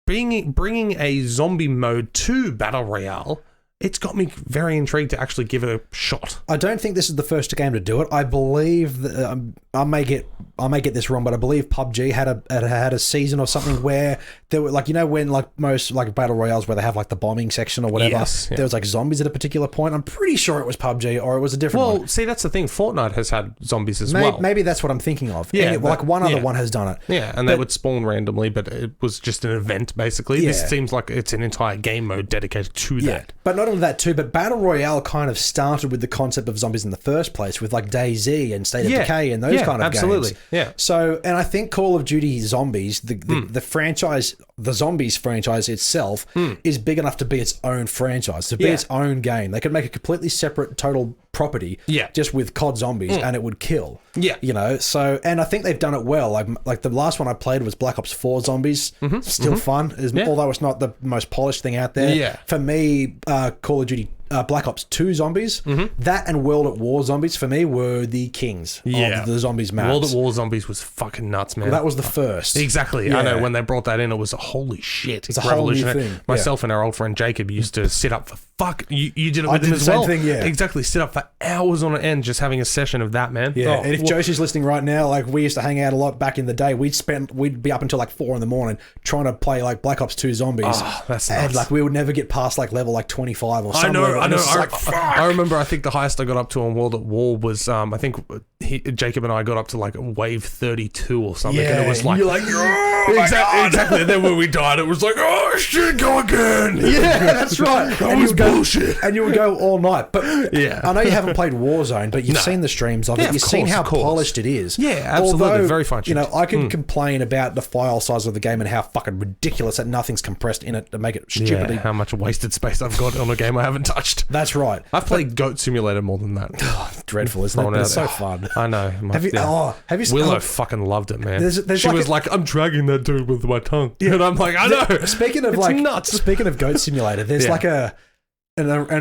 bringing a zombie mode to Battle Royale, it's got me very intrigued to actually give it a shot. I don't think this is the first game to do it. I believe that, I may get this wrong, but I believe PUBG had a season or something where there were, like, you know, when like most like battle royales where they have like the bombing section or whatever, there was like zombies at a particular point. I'm pretty sure it was PUBG or it was a different one. Well, see, that's the thing. Fortnite has had zombies as well. Maybe that's what I'm thinking of. Yeah, like one other one has done it. Yeah, and they would spawn randomly, but it was just an event basically. This seems like it's an entire game mode dedicated to that. But not only that too, but Battle Royale kind of started with the concept of zombies in the first place with like DayZ and State of Decay and those kind of games. Yeah. So, and I think Call of Duty Zombies, the franchise, the Zombies franchise itself is big enough to be its own franchise, to be its own game. They could make a completely separate total property just with COD Zombies and it would kill. Yeah. You know, so, and I think they've done it well. Like the last one I played was Black Ops 4 Zombies. Still fun, although it's not the most polished thing out there. Yeah. For me, Call of Duty Black Ops 2 Zombies, that and World at War Zombies for me were the kings of the zombies maps. World at War Zombies was fucking nuts, man. Well, that was the first. Exactly. I know when they brought that in, it was holy shit. It's a whole new thing. Myself and our old friend Jacob used to sit up for fuck, you did it I with did him the as same well. thing, yeah. Exactly. Sit up for hours on end just having a session of that, man. Yeah, Oh, and if Josie's listening right now, like we used to hang out a lot back in the day. We'd be up until like 4 a.m. trying to play like Black Ops 2 Zombies. Oh, that's and nuts. like we would never get past like level like 25 or something. I know. I I remember. I think the highest I got up to on World at War was I think Jacob and I got up to like wave 32 or something, and it was like, you're like, exactly. And then when we died, it was like, oh shit, go again. Yeah, that's right. That and was you would go, bullshit. And you would go all night. But Yeah. I know you haven't played Warzone, but you've seen the streams of it. Yeah, of You've seen course, how of course. polished it is. Yeah, absolutely. Although, Very fine You know, tuned. I can complain about the file size of the game and how fucking ridiculous that nothing's compressed in it to make it stupidly. Yeah, how much wasted space I've got on a game I haven't touched. That's right. I've played Goat Simulator more than that. Dreadful, isn't it? Thrown But out it's so there. fun. I know. Have you seen Willow fucking loved it, man. There's she like was a- like, I'm dragging that dude with my tongue. And I'm like, I know. Speaking of It's like nuts. Speaking of Goat Simulator, there's Yeah. like an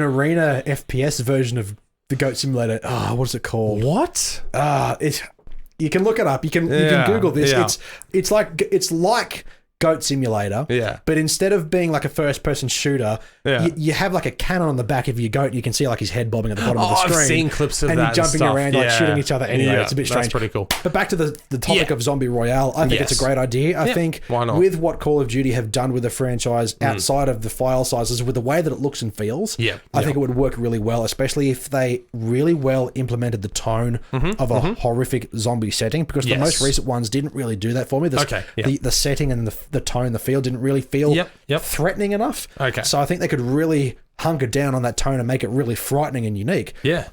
arena FPS version of the Goat Simulator. Oh, what's it called? What? You can look it up. You can Google this. Yeah. It's like Goat Simulator. Yeah. But instead of being like a first person shooter, Yeah. you have like a cannon on the back of your goat and you can see like his head bobbing at the bottom of the screen. I've seen clips of and that you're jumping and stuff. around like Yeah. shooting each other anyway. Yeah, It's a bit strange. That's pretty cool. But back to the topic Yeah. of Zombie Royale, I think it's Yes. a great idea. I Yeah, think why not? with what Call of Duty have done with the franchise outside of the file sizes, with the way that it looks and feels, I think it would work really well, especially if they really well implemented the tone of a horrific zombie setting, because the Yes. most recent ones didn't really do that for me. The setting and the tone, the feel didn't really feel threatening enough. Okay. So I think they could really hunker down on that tone and make it really frightening and unique. Yeah.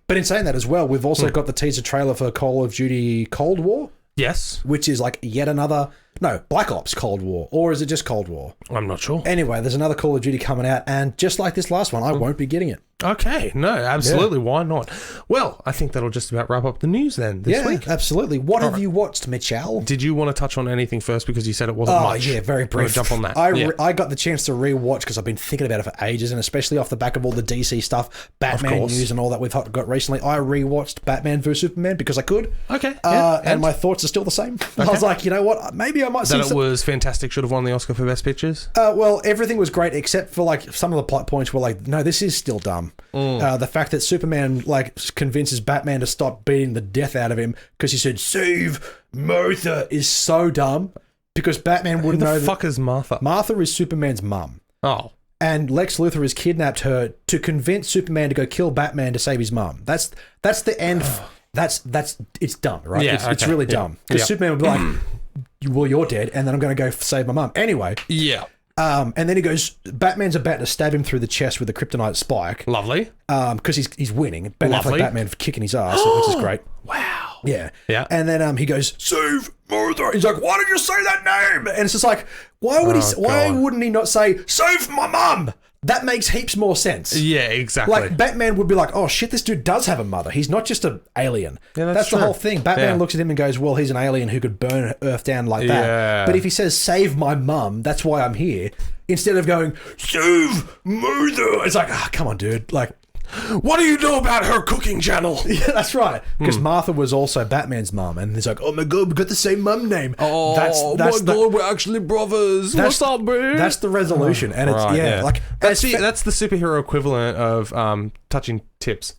But in saying that as well, we've also got the teaser trailer for Call of Duty Cold War, Yes. which is like yet another... No, Black Ops Cold War. Or is it just Cold War? I'm not sure. Anyway, there's another Call of Duty coming out, and just like this last one, I won't be getting it. Okay. No, absolutely. Why not? Well, I think that'll just about wrap up the news then this week. Absolutely. What have you watched, Mitchell? Did you want to touch on anything first because you said it wasn't much? Yeah, very brief. Jump on that. I got the chance to rewatch because I've been thinking about it for ages, and especially off the back of all the DC stuff, Batman news and all that we've got recently. I rewatched Batman vs Superman because I could. Okay. And my thoughts are still the same. I was like, you know what? Maybe I might see That it was fantastic. Should have won the Oscar for Best Pictures. well, everything was great except for like some of the plot points were like, no, this is still dumb. The fact that Superman like convinces Batman to stop beating the death out of him because he said save Martha is so dumb, because Batman wouldn't know Who the fuck is Martha? Martha is Superman's mum. Oh. And Lex Luthor has kidnapped her to convince Superman to go kill Batman to save his mum. That's the end. That's it's dumb, right? Yeah, It's okay. really Yeah. dumb, because Yeah. Superman would be like, well, you're dead, and then I'm going to go save my mum anyway. Yeah. And then he goes, Batman's about to stab him through the chest with a kryptonite spike. Lovely. Because he's winning. Ben Lovely. Affleck Batman for kicking his ass, which is great. Wow. Yeah. Yeah. And then he goes, save Martha. He's like, why did you say that name? And it's just like, why wouldn't he not say, save my mum? That makes heaps more sense. Yeah, exactly. Like, Batman would be like, oh shit, this dude does have a mother. He's not just an alien. Yeah, that's the true. whole thing. Batman Yeah. looks at him and goes, well, he's an alien who could burn Earth down like that. Yeah. But if he says, save my mum, that's why I'm here, instead of going, save Martha, it's like, come on, dude. Like, what do you know about her cooking channel? yeah, that's right. Because Martha was also Batman's mum, and he's like, oh my god, we got the same mum name. Oh, that's my God, we're actually brothers. What's up, man? That's the resolution, and it's Right, like that's the superhero equivalent of touching tips.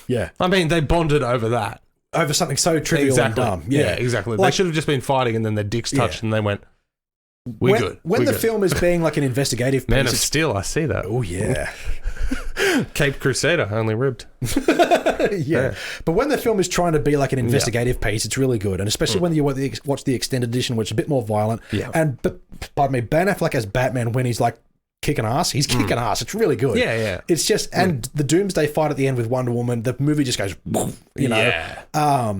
yeah, I mean, they bonded over that. over something so trivial Exactly. and dumb. Yeah, exactly. Like, they should have just been fighting, and then their dicks touched, and they went, "We're good." When We're the good. film is being like an investigative piece, Man of it's- Steel, I see that. oh yeah. Cape Crusader, only ribbed. yeah. But when the film is trying to be like an investigative piece, it's really good. And especially when you watch the extended edition, which is a bit more violent. Yeah. And, pardon me, Ben Affleck as Batman, when he's like kicking ass, he's kicking ass. It's really good. Yeah, yeah. It's just, and the Doomsday fight at the end with Wonder Woman, the movie just goes, you know. Yeah.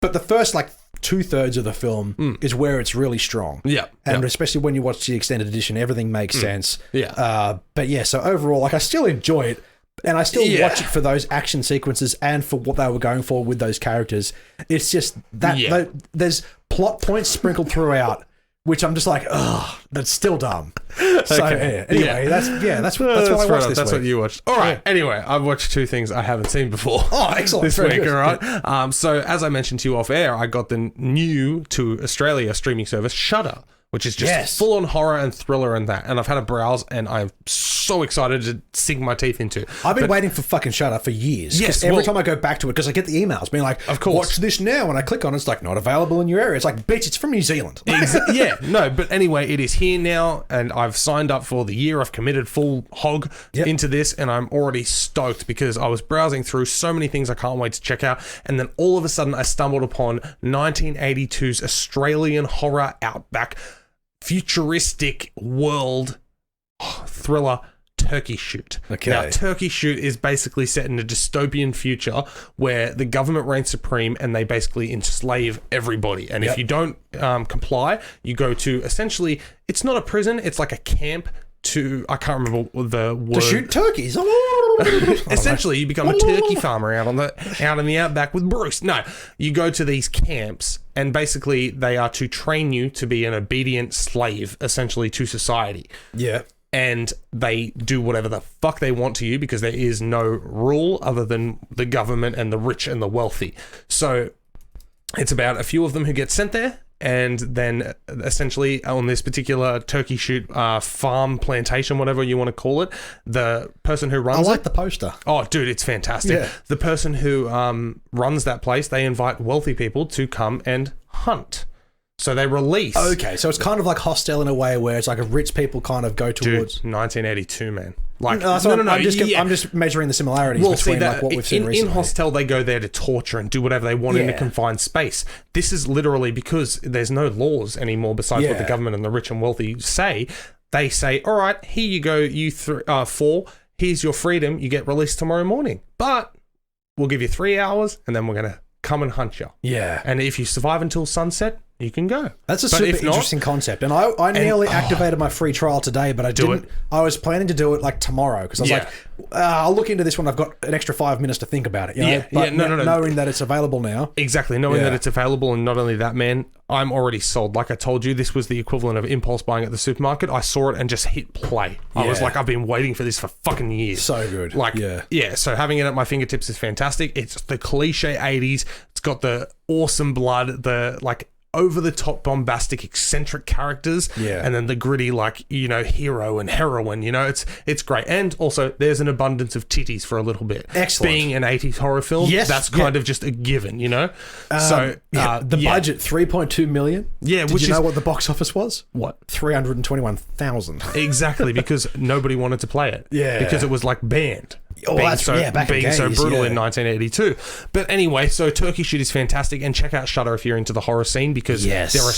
But the first like 2/3 of the film is where it's really strong. Yeah. And yeah. especially when you watch the extended edition, everything makes sense. Yeah. But yeah, so overall, like I still enjoy it, and I still watch it for those action sequences and for what they were going for with those characters. It's just that there's plot points sprinkled throughout, which I'm just like, ugh, that's still dumb. So anyway, that's what I watched this That's week. what you watched. All right. Anyway, I've watched two things I haven't seen before. Oh, excellent. This Very week, good. all right. So as I mentioned to you off air, I got the new to Australia streaming service Shudder which is just full on horror and thriller and that. And I've had a browse and I'm so excited to sink my teeth into. I've been waiting for fucking Shudder for years. Yes. Every time I go back to it, because I get the emails being like, of course, watch this now. When I click on it, it's like, not available in your area. It's like, bitch, it's from New Zealand. Yeah, no, but anyway, it is here now and I've signed up for the year. I've committed full hog into this and I'm already stoked because I was browsing through so many things I can't wait to check out. And then all of a sudden I stumbled upon 1982's Australian horror outback futuristic world thriller Turkey Shoot. Okay. Now, Turkey Shoot is basically set in a dystopian future where the government reigns supreme and they basically enslave everybody. And if you don't comply, you go to essentially, it's not a prison, it's like a camp to, I can't remember the word. To shoot turkeys. Essentially, you become a turkey farmer out in the outback with Bruce. No, you go to these camps and basically they are to train you to be an obedient slave, essentially, to society. Yeah. And they do whatever the fuck they want to you because there is no rule other than the government and the rich and the wealthy. So it's about a few of them who get sent there. And then essentially on this particular Turkey Shoot farm, plantation, whatever you want to call it, the person who runs I like the poster. Oh, dude, it's fantastic. Yeah. The person who runs that place, they invite wealthy people to come and hunt. So they release. Okay, so it's kind of like Hostel in a way where it's like a rich people kind of go towards. Dude, 1982, man. Like, no. I'm just measuring the similarities between like what we've seen recently. In Hostel, they go there to torture and do whatever they want in a confined space. This is literally because there's no laws anymore besides what the government and the rich and wealthy say. They say, all right, here you go, you four. Here's your freedom. You get released tomorrow morning. But we'll give you 3 hours and then we're going to come and hunt you. Yeah. And if you survive until sunset, you can go. That's a super interesting concept. And I nearly activated my free trial today, but I didn't. I was planning to do it like tomorrow because I was like, I'll look into this when I've got an extra 5 minutes to think about it. You know? But no. Knowing that it's available now. Exactly. Knowing that it's available, and not only that, man, I'm already sold. Like I told you, this was the equivalent of impulse buying at the supermarket. I saw it and just hit play. I was like, I've been waiting for this for fucking years. So good. Like, so having it at my fingertips is fantastic. It's the cliche 80s. It's got the awesome blood, the like over-the-top bombastic eccentric characters and then the gritty like hero and heroine, it's great. And also there's an abundance of titties for a little bit. Excellent. Being an 80s horror film, that's kind of just a given, the budget 3.2 million. Did you know what the box office was? What? 321,000. Exactly, because nobody wanted to play it. Because it was like banned. Being so brutal in 1982. But anyway, so Turkey Shoot is fantastic, and check out Shudder if you're into the horror scene because there are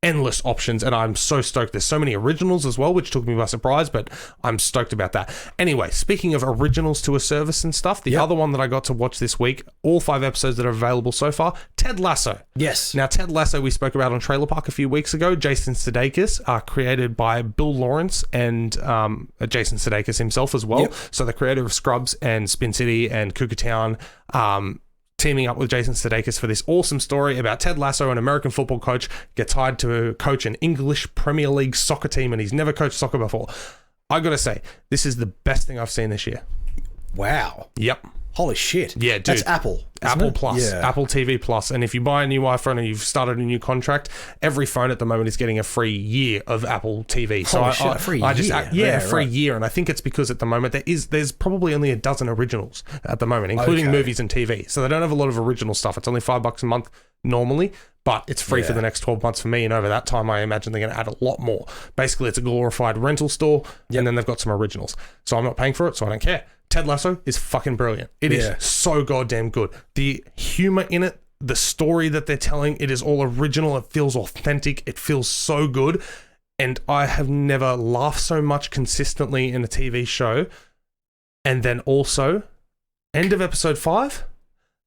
endless options, and I'm so stoked. There's so many originals as well, which took me by surprise, but I'm stoked about that. Anyway, speaking of originals to a service and stuff, the other one that I got to watch this week, all 5 episodes that are available so far, Ted Lasso. Yes. Now, Ted Lasso we spoke about on Trailer Park a few weeks ago. Jason Sudeikis, created by Bill Lawrence and Jason Sudeikis himself as well. So the creator of Scrubs and Spin City and Cougar Town, teaming up with Jason Sudeikis for this awesome story about Ted Lasso, an American football coach, gets hired to coach an English Premier League soccer team, and he's never coached soccer before. I gotta say, this is the best thing I've seen this year. Wow. Yep. Holy shit. Yeah, dude. That's Apple. Apple Plus. Yeah. Apple TV Plus. And if you buy a new iPhone and you've started a new contract, every phone at the moment is getting a free year of Apple TV. So a free year. And I think it's because at the moment there's probably only a dozen originals at the moment, including movies and TV. So they don't have a lot of original stuff. It's only $5 a month normally, but it's free for the next 12 months for me. And over that time, I imagine they're going to add a lot more. Basically, it's a glorified rental store, and then they've got some originals. So I'm not paying for it, so I don't care. Ted Lasso is fucking brilliant. It is so goddamn good. The humor in it, the story that they're telling, it is all original. It feels authentic. It feels so good. And I have never laughed so much consistently in a TV show. And then also, end of episode 5,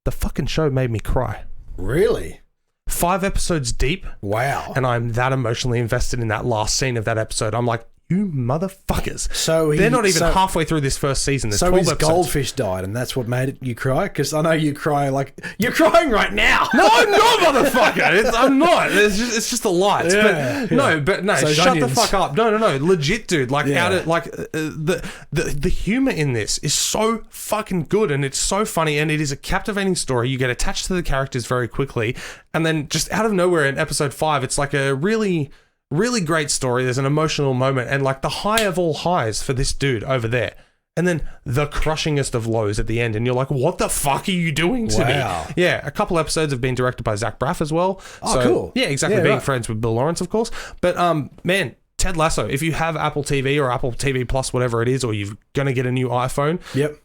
the fucking show made me cry. Really? 5 episodes deep. Wow. And I'm that emotionally invested in that last scene of that episode. I'm like, you motherfuckers. So they're not even halfway through this first season. There's 12 episodes. Goldfish died, and that's what made you cry? Because I know you cry like... You're crying right now! No, I'm not, motherfucker! I'm not. It's just the lights. No, so shut the fuck up. No. Legit, dude. Like, the humor in this is so fucking good, and it's so funny, and it is a captivating story. You get attached to the characters very quickly, and then just out of nowhere in episode 5, it's like a really really great story. There's an emotional moment and like the high of all highs for this dude over there. And then the crushingest of lows at the end. And you're like, what the fuck are you doing to me? Yeah, a couple episodes have been directed by Zach Braff as well. Oh, cool. Yeah, exactly. Being friends with Bill Lawrence, of course. But, man, Ted Lasso, if you have Apple TV or Apple TV Plus, whatever it is, or you're going to get a new iPhone,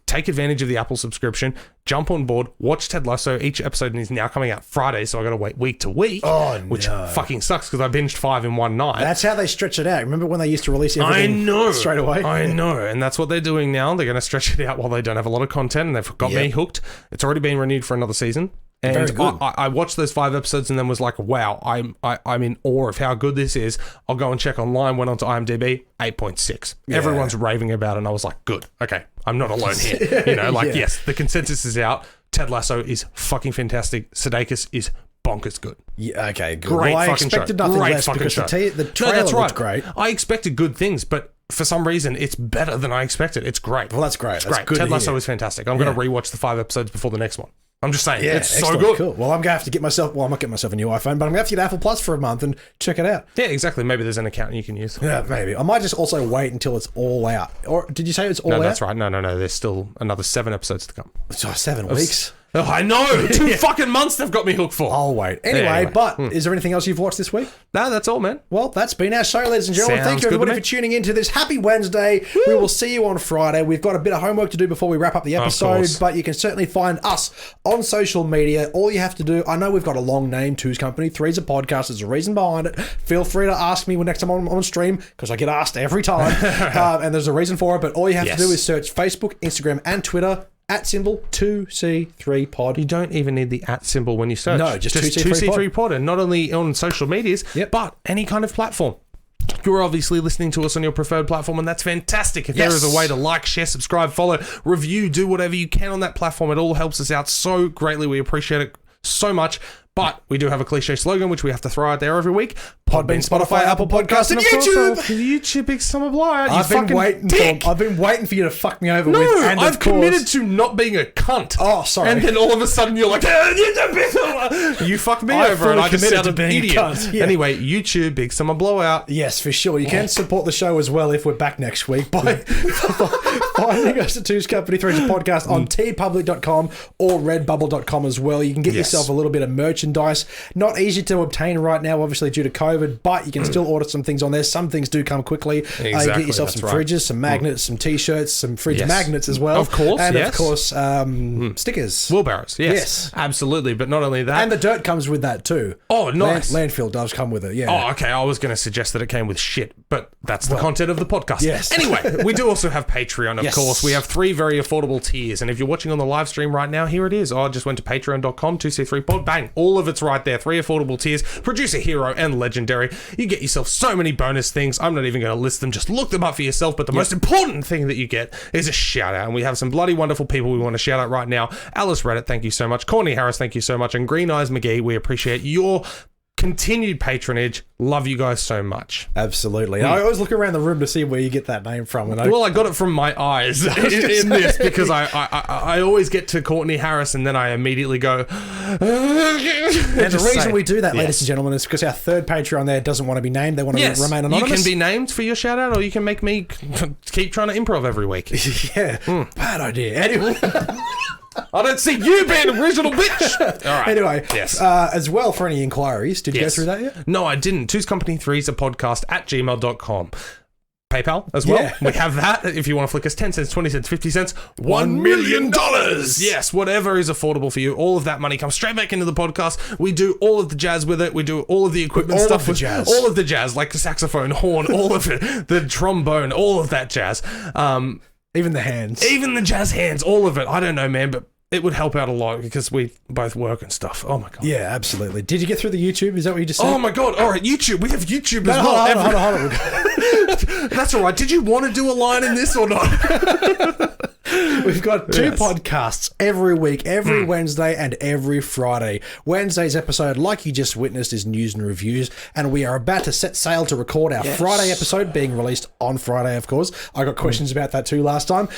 take advantage of the Apple subscription, jump on board, watch Ted Lasso. Each episode is now coming out Friday, so I got to wait week to week, which fucking sucks because I binged 5 in one night. That's how they stretch it out. Remember when they used to release everything straight away? I know, and that's what they're doing now. They're going to stretch it out while they don't have a lot of content, and they've got me hooked. It's already been renewed for another season. And very good. I watched those 5 episodes and then was like, wow, I'm in awe of how good this is. I'll go and check online, went on to IMDb, 8.6. Yeah. Everyone's raving about it, and I was like, good, okay, I'm not alone here. You know, like, yes, the consensus is out. Ted Lasso is fucking fantastic. Sudeikis is bonkers good. Yeah, okay, good. Great I fucking expected show. nothing Great less fucking because show. the trailer looked great. I expected good things, but for some reason, it's better than I expected. It's great. Well, that's great. It's great. Ted Lasso is fantastic. I'm going to rewatch the 5 episodes before the next one. I'm just saying, it's so good. Cool. Well, I'm going to have to get myself, I'm not getting myself a new iPhone, but I'm going to have to get Apple Plus for a month and check it out. Yeah, exactly. Maybe there's an account you can use. Yeah, maybe. I might just also wait until it's all out. Or did you say it's all out? No, that's right. No. There's still another 7 episodes to come. So 7 weeks? Oh, I know. 2 fucking months they've got me hooked for. I'll wait. Anyway, but is there anything else you've watched this week? No, that's all, man. Well, that's been our show, ladies and gentlemen. Thank you, everybody, for tuning into this. Happy Wednesday. Woo! We will see you on Friday. We've got a bit of homework to do before we wrap up the episode, but you can certainly find us on social media. All you have to do, I know we've got a long name, Two's Company, Three's a Podcast. There's a reason behind it. Feel free to ask me when next time I'm on stream, because I get asked every time, and there's a reason for it, but all you have to do is search Facebook, Instagram, and Twitter, @2C3pod. You don't even need the @ when you search. No, just 2C3 pod. And not only on social medias, but any kind of platform. You're obviously listening to us on your preferred platform, and that's fantastic. If there is a way to like, share, subscribe, follow, review, do whatever you can on that platform, it all helps us out so greatly. We appreciate it so much. But we do have a cliche slogan, which we have to throw out there every week. Podbean, Spotify, Apple Podcasts, and YouTube. YouTube, big summer Bly. I've been waiting for you to fuck me over with. No, I've committed to not being a cunt. Oh, sorry. And then all of a sudden you're like, you fucked me over, and I just sounded an idiot. Anyway, YouTube, big summer blowout. Yes, for sure. You can support the show as well if we're back next week by finding us at Two's Company, Three's a Podcast on tpublic.com or redbubble.com as well. You can get yourself a little bit of merchandise. Not easy to obtain right now, obviously due to COVID, but you can still order some things on there. Some things do come quickly. Exactly, you get yourself some fridges, some magnets, some t-shirts, some fridge magnets as well. Of course, and of course, stickers. Wheelbarrows, yes. Absolutely, but not only that. And the dirt comes with that too. Oh, nice. Landfill does come with it, yeah. Oh, okay. I was going to suggest that it came with shit, but that's the content of the podcast. Yes. Anyway, we do also have Patreon, of course. We have 3 very affordable tiers, and if you're watching on the live stream right now, here it is. I just went to patreon.com, 2C3pod, bang. All of it's right there. 3 affordable tiers, producer, hero, and legendary. You get yourself so many bonus things. I'm not even going to list them. Just look them up for yourself. But the most important thing that you get is a shout out. And we have some bloody wonderful people we want to shout out right now. Alice Reddit, thank you so much. Courtney Harris, thank you so much. And Green Eyes McGee, we appreciate your continued patronage. Love you guys so much. Absolutely. I always look around the room to see where you get that name from. And I got it from my eyes in this, because I always get to Courtney Harris and then I immediately go. And the reason we do that, ladies and gentlemen, is because our third Patreon there doesn't want to be named. They want to remain anonymous. You can be named for your shout out, or you can make me keep trying to improv every week. Bad idea. Anyway. I don't see you being an original bitch. All right. Anyway, as well, for any inquiries, did you go through that yet? No, I didn't. Two's Company 3's a podcast @gmail.com. PayPal as well. We have that. If you want to flick us 10 cents, 20 cents, 50 cents, $1 million. Yes, whatever is affordable for you. All of that money comes straight back into the podcast. We do all of the jazz with it. We do all of the equipment stuff with jazz. All of the jazz, like the saxophone, horn, all of it, the trombone, all of that jazz. Even the hands. Even the jazz hands, all of it. I don't know, man, but it would help out a lot because we both work and stuff. Oh, my God. Yeah, absolutely. Did you get through the YouTube? Is that what you just said? Oh, my God. All right, YouTube. We have YouTube as well. Hold on. That's all right. Did you want to do a line in this or not? We've got two podcasts every week, every Wednesday and every Friday. Wednesday's episode, like you just witnessed, is news and reviews, and we are about to set sail to record our Friday episode, being released on Friday, of course. I got questions about that too last time,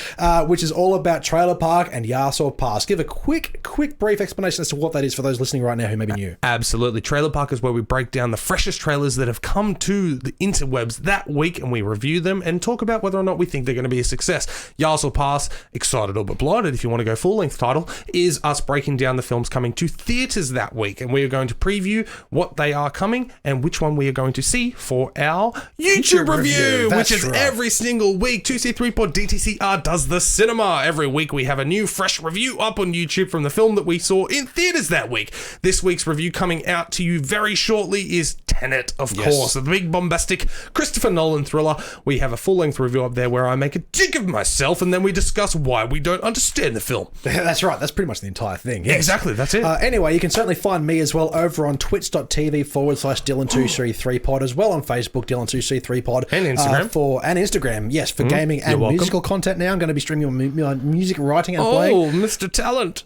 which is all about Trailer Park and Yas or Pass. Give a quick, brief explanation as to what that is for those listening right now who may be new. Absolutely. Trailer Park is where we break down the freshest trailers that have come to the interwebs that week, and we review them and talk about whether or not we think they're going to be a success. Yas or Pass, Excited or But Blinded, if you want to go full-length title, is us breaking down the films coming to theatres that week, and we are going to preview what they are coming and which one we are going to see for our YouTube review, which is every single week. 2C3 Pod DTCR does the cinema. Every week we have a new fresh review up on YouTube from the film that we saw in theatres that week. This week's review coming out to you very shortly is Tenet, of course, the big bombastic Christopher Nolan thriller. We have a full-length review up there where I make a dig of myself and then we discuss why we don't understand the film. That's right. That's pretty much the entire thing. Yes. Exactly. That's it. Anyway, you can certainly find me as well over on twitch.tv/Dylan2C3pod, as well on Facebook, Dylan2C3pod. And Instagram. And Instagram, yes, for gaming and musical content now. I'm going to be streaming my music writing and playing. Oh, Mr. Talent.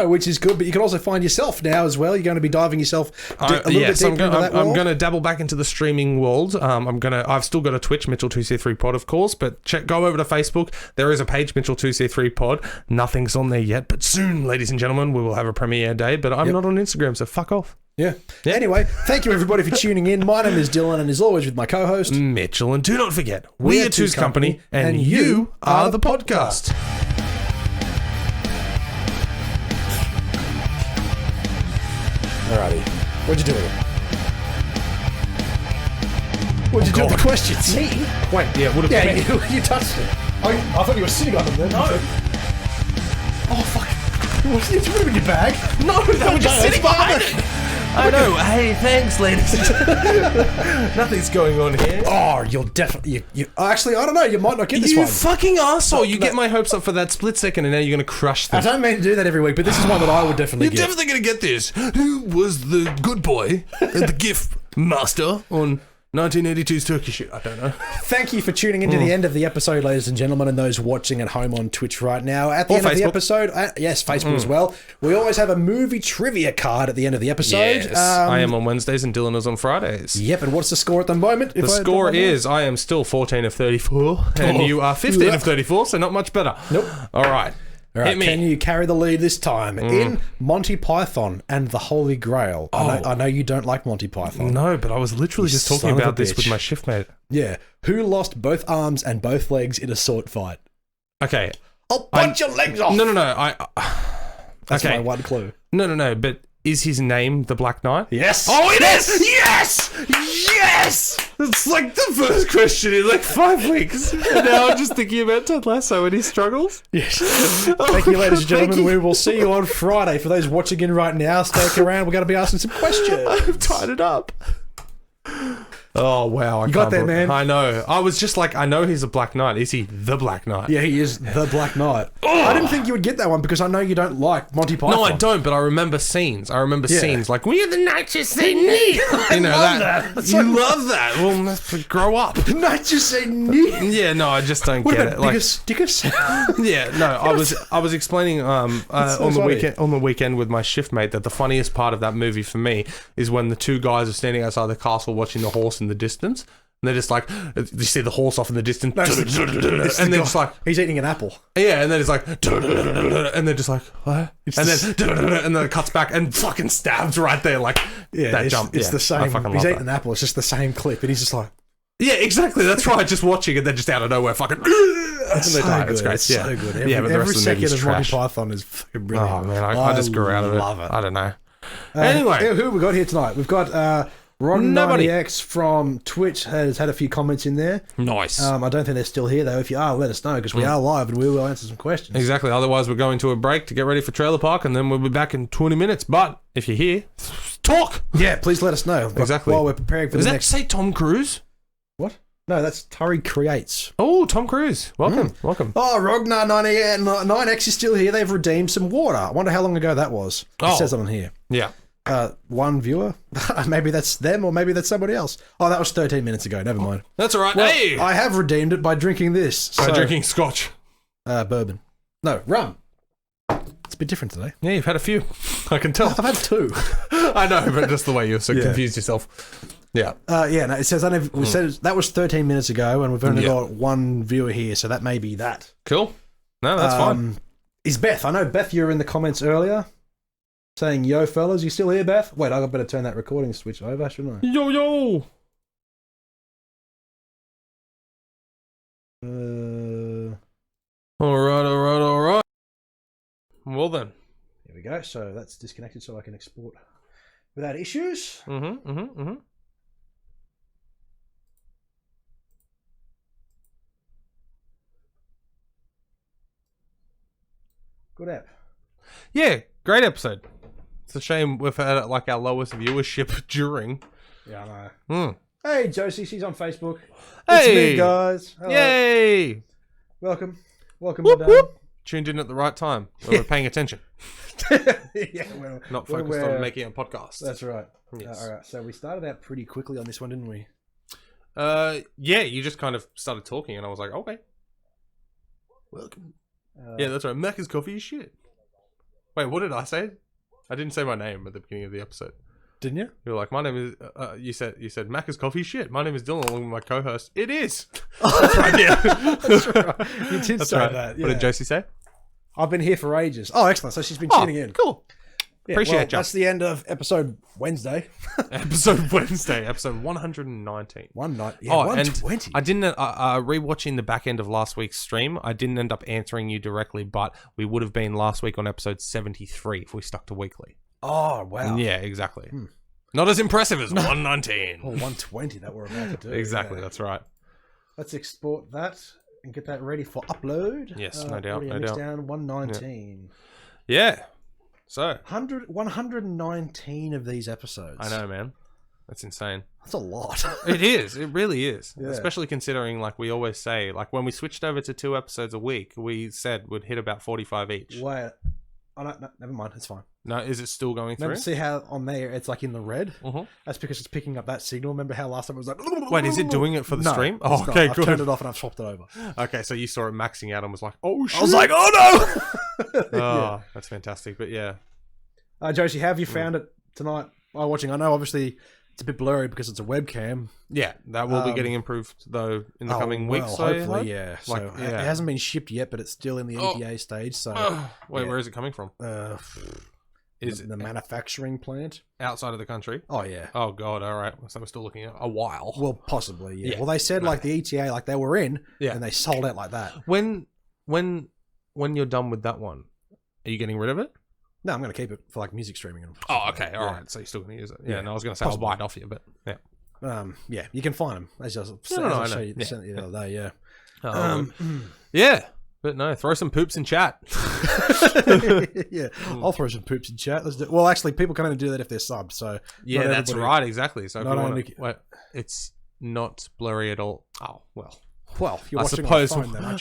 Which is good, but you can also find yourself now as well. You're going to be diving yourself a little bit deeper into that world. I'm going to dabble back into the streaming world. I've still got a Twitch, Mitchell2C3pod, of course, but go over to Facebook. There is a page, Mitchell2C3pod. Nothing's on there yet, but soon, ladies and gentlemen, we will have a premiere day, but I'm not on Instagram, so fuck off. Yeah. Anyway, thank you everybody for tuning in. My name is Dylan, and as always with my co-host Mitchell, and do not forget, we are Two's Company, and you are the podcast. Alrighty. What'd you do with it? What'd you do with the questions? Me? Wait, yeah, would have been. Yeah, you touched it. I thought you were sitting on them then. No. Oh, fuck. Did you put them in your bag? No, that was just sitting behind it. I know. Hey, thanks, ladies. Nothing's going on here. Oh, you'll definitely... Actually, I don't know. You might not get this one. You fucking arsehole. You get my hopes up for that split second, and now you're going to crush them. I don't mean to do that every week, but this is one that I would definitely get. You're definitely going to get this. Who was the good boy and the gift master on 1982's Turkey Shoot? I don't know. Thank you for tuning into the end of the episode, ladies and gentlemen, and those watching at home on Twitch right now. At the end of the episode, yes, Facebook as well, we always have a movie trivia card at the end of the episode. Yes, I am on Wednesdays and Dylan is on Fridays. Yep, and what's the score at the moment? The score is I am still 14 of 34, and you are 15 of 34, so not much better. Nope. All right. Can you carry the lead this time? In Monty Python and the Holy Grail. I know you don't like Monty Python. No, but I was literally just talking about this with my shift mate. Yeah. Who lost both arms and both legs in a sword fight? Okay. I'll punch your legs off. No. That's my one clue. No, but is his name the Black Knight? Yes. Oh, it is! Yes! Yes! It's like the first question in like 5 weeks. And now I'm just thinking about Ted Lasso and his struggles. Yes. Thank you, ladies and gentlemen. We will see you on Friday. For those watching in right now, stick around. We're going to be asking some questions. I've tied it up. Oh, wow. You got there, man. I know. I was just like, I know he's a Black Knight. Is he the Black Knight? Yeah, he is the Black Knight. I didn't think you would get that one because I know you don't like Monty Python. No, I don't, but I remember scenes. Scenes like, we're the nicest they need. You know, that. You love that. Well, grow up. Nicest they need. Yeah, no, I just don't get it. Like, stickers? Yeah, no, I was explaining on the weekend with my shift mate that the funniest part of that movie for me is when the two guys are standing outside the castle watching the horse in the distance, and they're just like, you see the horse off in the distance, and they're just like, he's eating an apple. Yeah, and then it's like, and they're just like, what? And then it cuts back and fucking stabs right there, like that jump. It's the same. He's eating an apple. It's just the same clip, and he's just like, yeah, exactly. That's right. Just watching, and then just out of nowhere, fucking. It's so good. It's great. It's so good. But the rest of the movie's second of Monty Python is fucking brilliant. Oh man, I just grew out of it. Love it. I don't know. Anyway, who have we got here tonight? We've got Ron90X from Twitch has had a few comments in there. Nice. I don't think they're still here though. If you are, let us know because we are live and we will answer some questions. Exactly. Otherwise, we're going to a break to get ready for Trailer Park, and then we'll be back in 20 minutes. But if you're here, talk. Yeah, please let us know. Exactly. While we're preparing for the next. Does that say Tom Cruise? What? No, that's Tari Creates. Oh, Tom Cruise. Welcome. Welcome. Oh, Rognar9X is still here. They've redeemed some water. I wonder how long ago that was. It says on here. Yeah. One viewer. Maybe that's them or maybe that's somebody else. Oh, that was 13 minutes ago. Never mind. That's all right. Well, hey! I have redeemed it by drinking this. By drinking scotch. Bourbon. No, rum. It's a bit different today. Yeah, you've had a few. I can tell. I've had 2. I know, but just the way you confused yourself. Yeah. No, it says, we said that was 13 minutes ago, and we've only got 1 viewer here, so that may be that. Cool. No, that's fine. Is Beth? I know, Beth, you were in the comments earlier saying, yo, fellas, you still here, Beth? Wait, I better turn that recording switch over, shouldn't I? Yo, yo. All right. Well then. Here we go. So that's disconnected so I can export without issues. Good app. Yeah, great episode. It's a shame we've had like our lowest viewership during. Yeah, I know. Hey, Josie, she's on Facebook. Hey, it's me, guys. Hello. Yay! Welcome, whoop, madame. whoop. Tuned in at the right time. We're paying attention. Yeah, not focused on making a podcast. That's right. Yes. All right. So we started out pretty quickly on this one, didn't we? Yeah. You just kind of started talking, and I was like, okay. Welcome. Yeah, that's right. Macca's coffee is shit. Wait, what did I say? I didn't say my name at the beginning of the episode. Didn't you? You were like, my name is. You said Macca's coffee is shit. My name is Dylan, along with my co-host. It is. That's right. Yeah. That's right. You did say that. Yeah. What did Josie say? I've been here for ages. Oh, excellent. So she's been tuning in. Cool. Yeah, Appreciate you. That's the end of episode Wednesday. Episode 119. 120. I didn't rewatching the back end of last week's stream. I didn't end up answering you directly, but we would have been last week on episode 73 if we stuck to weekly. Oh wow! Yeah, exactly. Not as impressive as 119. Or 120 that we're about to do. Exactly, that's right. Let's export that and get that ready for upload. Yes, no doubt. Down 119. Yeah. So 119 of these episodes. I know, man. That's insane. That's a lot. It is. It really is. Yeah. Especially considering, like we always say, like when we switched over to 2 episodes a week, we said we'd hit about 45 each. Wait. Oh, no, never mind. It's fine. No, is it still going through? Remember, see how on there it's like in the red? That's because it's picking up that signal. Remember how last time it was like... Wait, is it doing it for the stream? Oh, okay, I've good. turned it off and I've swapped it over. Okay, so you saw it maxing out and was like, oh shit. I was like, oh no! Oh, that's fantastic. But yeah. Josie, how have you found it tonight while watching? I know obviously it's a bit blurry because it's a webcam. Yeah, that will be getting improved though in the coming weeks. So hopefully, yeah. Like, so it hasn't been shipped yet, but it's still in the ETA stage. So, wait, where is it coming from? Is it the manufacturing plant outside of the country? Oh yeah. Oh god. All right. So we're still looking at a while. Well, possibly. Yeah. Well, they said like the ETA, like they were in, and they sold out like that. When you're done with that one, are you getting rid of it? No, I'm going to keep it for like music streaming. And oh, okay. All right. So you're still going to use it. Yeah. No, I was going to say I'll buy it off you, but yeah. Yeah, you can find them. As I showed you the other day, yeah. Yeah. But no, throw some poops in chat. Yeah, I'll throw some poops in chat. Let's do. Well, actually, people can only do that if they're subs. So yeah, that's right. Exactly. So if you want to, wait, it's not blurry at all. Oh well. Well, you're watching suppose on the phone then, aren't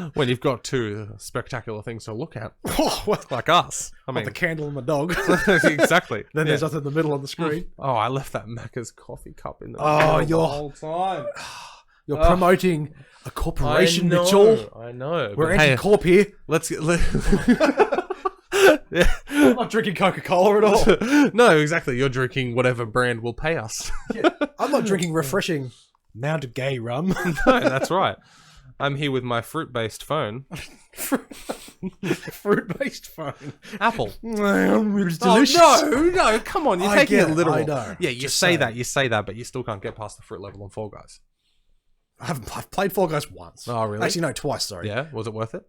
you? when you've got 2 spectacular things to look at, well, like us. I mean, the candle and the dog. Exactly. Then there's nothing in the middle on the screen. Oh, I left that Macca's coffee cup in the whole time. You're promoting a corporation, Mitchell. I know. We're anti-corp here. Let's get. Yeah. I'm not drinking Coca-Cola at all. No, exactly. You're drinking whatever brand will pay us. Yeah. I'm not drinking refreshing Mount Gay rum. No, that's right. I'm here with my fruit-based phone. Fruit-based phone. Apple. It's delicious. Oh, no, come on. You're taking it literal. I know. Yeah, you say that, but you still can't get past the fruit level on Fall Guys. I've played Fall Guys once. Oh, really? Actually, no, twice, sorry. Yeah? Was it worth it?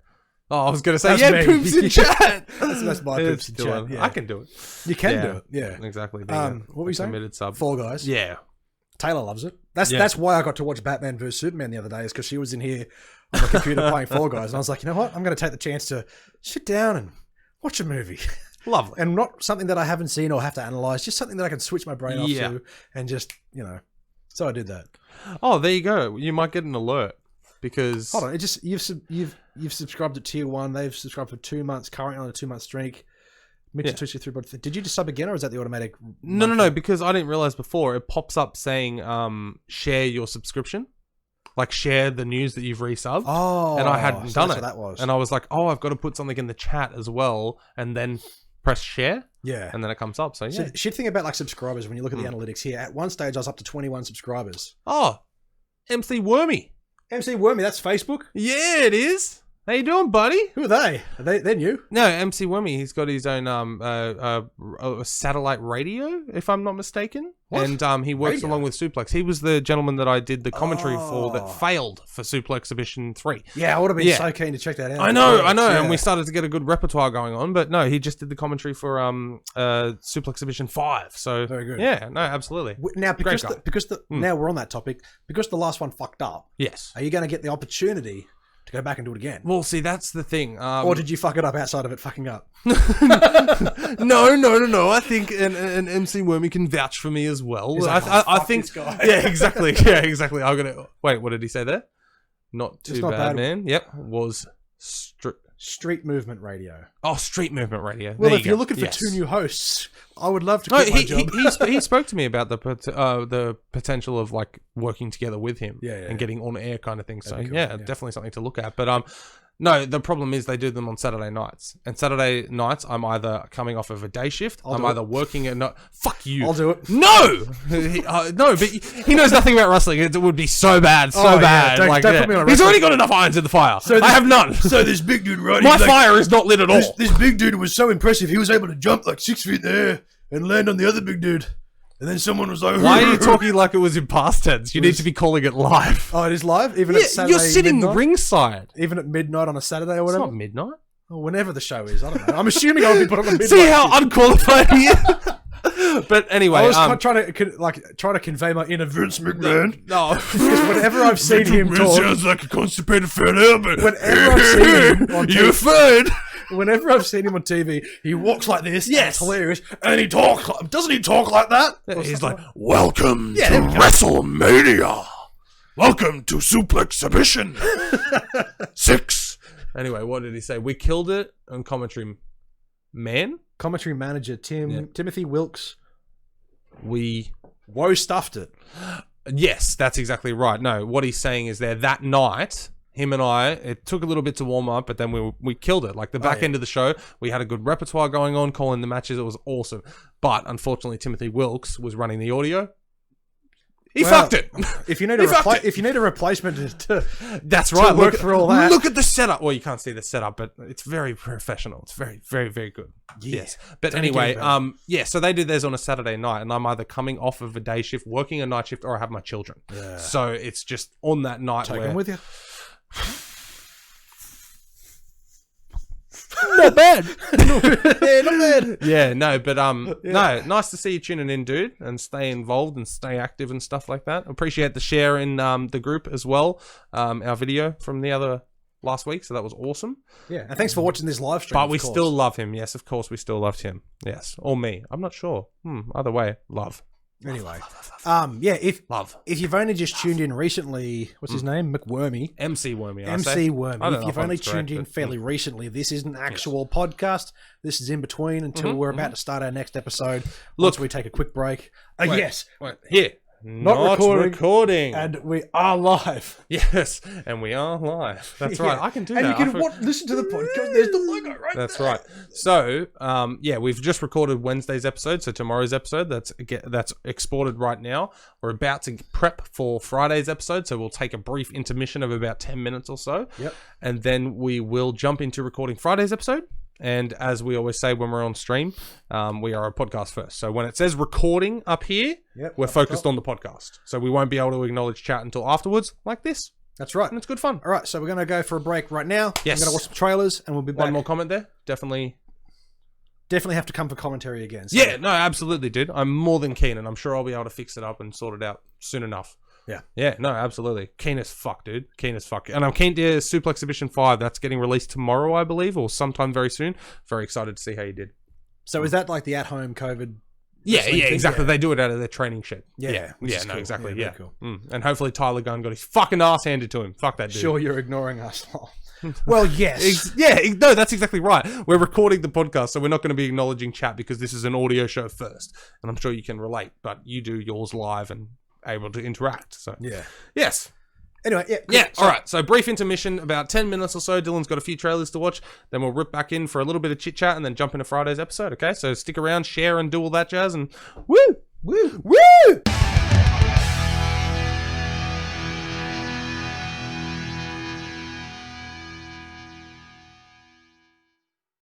Oh, I was going to say, poops in chat. That's my poops in chat. Yeah. I can do it. You can do it, yeah. Exactly. What were you saying? Committed sub. Fall Guys. Yeah. Taylor loves it. That's why I got to watch Batman vs Superman the other day, is because she was in here on the computer playing Fall Guys, and I was like, you know what? I'm going to take the chance to sit down and watch a movie. Lovely. And not something that I haven't seen or have to analyze, just something that I can switch my brain off to, and just, so I did that. Oh, there you go. You might get an alert. Because hold on, you've subscribed to Tier 1. They've subscribed for 2 months, currently on a 2-month streak. Mitchell 223, but did you just sub again, or is that the automatic? No. Because I didn't realize before it pops up saying share your subscription. like share the news that you've resubbed. Oh, and I hadn't done that's it. What that was. And I was like, oh, I've got to put something in the chat as well, and then press share. Yeah. And then it comes up. So, yeah. So, shit thing about like subscribers, when you look at the analytics here, at one stage I was up to 21 subscribers. Oh, MC Wormy. MC Wormy, that's Facebook? Yeah, it is. How you doing, buddy? Who are they? They're new? No, MC Wormy. He's got his own satellite radio, if I'm not mistaken. What? And he works along with Suplex. He was the gentleman that I did the commentary for that failed for Suplex Edition 3. Yeah, I would have been so keen to check that out. I know. Yeah. And we started to get a good repertoire going on. But no, he just did the commentary for Suplex Edition 5. So very good. Yeah, no, absolutely. Now, now we're on that topic, because the last one fucked up. Yes. Are you going to get the opportunity to go back and do it again? Well, see, that's the thing. Or did you fuck it up outside of it fucking up? No. I think an MC Wormy can vouch for me as well. Like, I think. This guy. Yeah, exactly. Yeah, exactly. I'm gonna wait. What did he say there? Not too bad, man. Yep, was Street Movement Radio. Oh, Street Movement Radio. Well, if you're looking for 2 new hosts, I would love to quit my job. He spoke to me about the potential of like working together with him and getting on air kind of thing. So cool. Definitely something to look at. But no, the problem is they do them on Saturday nights. And Saturday nights, I'm either coming off of a day shift, I'm either working at night. Fuck you. I'll do it. No! No, but he knows nothing about wrestling. It would be so bad, bad. Don't put me on He's already got enough irons in the fire. I have none. So this big dude, right? My fire is not lit at all. This big dude was so impressive, he was able to jump like 6 feet in the air and land on the other big dude. And then someone was like, why are you talking like it was in past tense? You need to be calling it live. Oh, it is live? Even at Saturday you're sitting midnight? Ringside. Even at midnight on a Saturday or whatever? It's not midnight. Oh, whenever the show is. I don't know. I'm assuming I'll be put on a midnight. See how unqualified he is? But anyway. I was trying to convey my inner Vince McMahon. No. Because whenever I've seen him talk... sounds like a constipated Fat Albert. Whenever I've seen him on You're fine. Whenever I've seen him on TV, he walks like this. Yes. It's hilarious. And he talks... Doesn't he talk like that? He's like, welcome to WrestleMania. Welcome to Suplex Submission 6. Anyway, what did he say? We killed it on commentary. Man? Commentary manager Timothy Wilkes. We stuffed it. Yes, that's exactly right. No, what he's saying is that night, him and I, it took a little bit to warm up, but then we killed it. Like the back end of the show, we had a good repertoire going on, calling the matches. It was awesome. But unfortunately, Timothy Wilkes was running the audio. He fucked it. If you need a replacement to that's right. Work through all that. Look at the setup. Well, you can't see the setup, but it's very professional. It's very, very, very good. Yeah. Yes. But anyway, so they do theirs on a Saturday night, and I'm either coming off of a day shift, working a night shift, or I have my children. Yeah. So it's just on that night. Take them with you. Not bad. Not bad. Yeah, no, but no, nice to see you tuning in, dude, and stay involved and stay active and stuff like that. Appreciate the share in the group as well. Our video from the other last week, so that was awesome. Yeah, and thanks for watching this live stream. But we still love him. Yes, of course, we still loved him. Yes, or me. I'm not sure. Either way, love. Anyway, if you've only just tuned in recently, what's his name? McWormy. MC Wormy. MC Wormy. If you've only tuned in fairly recently, this is an actual podcast. This is in between until we're about to start our next episode. Once we take a quick break. Wait, here. Not recording. And we are live. Yes, and we are live. That's right. I can do that. And you can listen to the podcast. There's the logo right there. That's right. So, we've just recorded Wednesday's episode. So tomorrow's episode, that's exported right now. We're about to prep for Friday's episode. So we'll take a brief intermission of about 10 minutes or so. Yep. And then we will jump into recording Friday's episode. And as we always say when we're on stream, we are a podcast first. So when it says recording up here, we're focused on the podcast. So we won't be able to acknowledge chat until afterwards, like this. That's right. And it's good fun. All right, so we're going to go for a break right now. Yes. I'm going to watch some trailers, and we'll be back. One more comment there. Definitely have to come for commentary again. So. Yeah, no, absolutely, dude. I'm more than keen, and I'm sure I'll be able to fix it up and sort it out soon enough. Yeah. Yeah, no, absolutely. Keen as fuck, dude. Keen as fuck. And I'm keen to Suplex Exhibition 5. That's getting released tomorrow, I believe, or sometime very soon. Very excited to see how you did. So is that like the at-home COVID? Yeah, exactly. Yeah. They do it out of their training shed. Yeah, no, cool. exactly. Yeah, yeah. Cool. And hopefully Tyler Gunn got his fucking ass handed to him. Fuck that dude. Sure, you're ignoring us. Well, yes. No, that's exactly right. We're recording the podcast, so we're not going to be acknowledging chat because this is an audio show first. And I'm sure you can relate, but you do yours live and able to interact. So yeah. Yes. Anyway, yeah. Yeah, all right. So brief intermission, about 10 minutes or so. Dylan's got a few trailers to watch. Then we'll rip back in for a little bit of chit-chat and then jump into Friday's episode, okay? So stick around, share, and do all that jazz, and woo! Woo!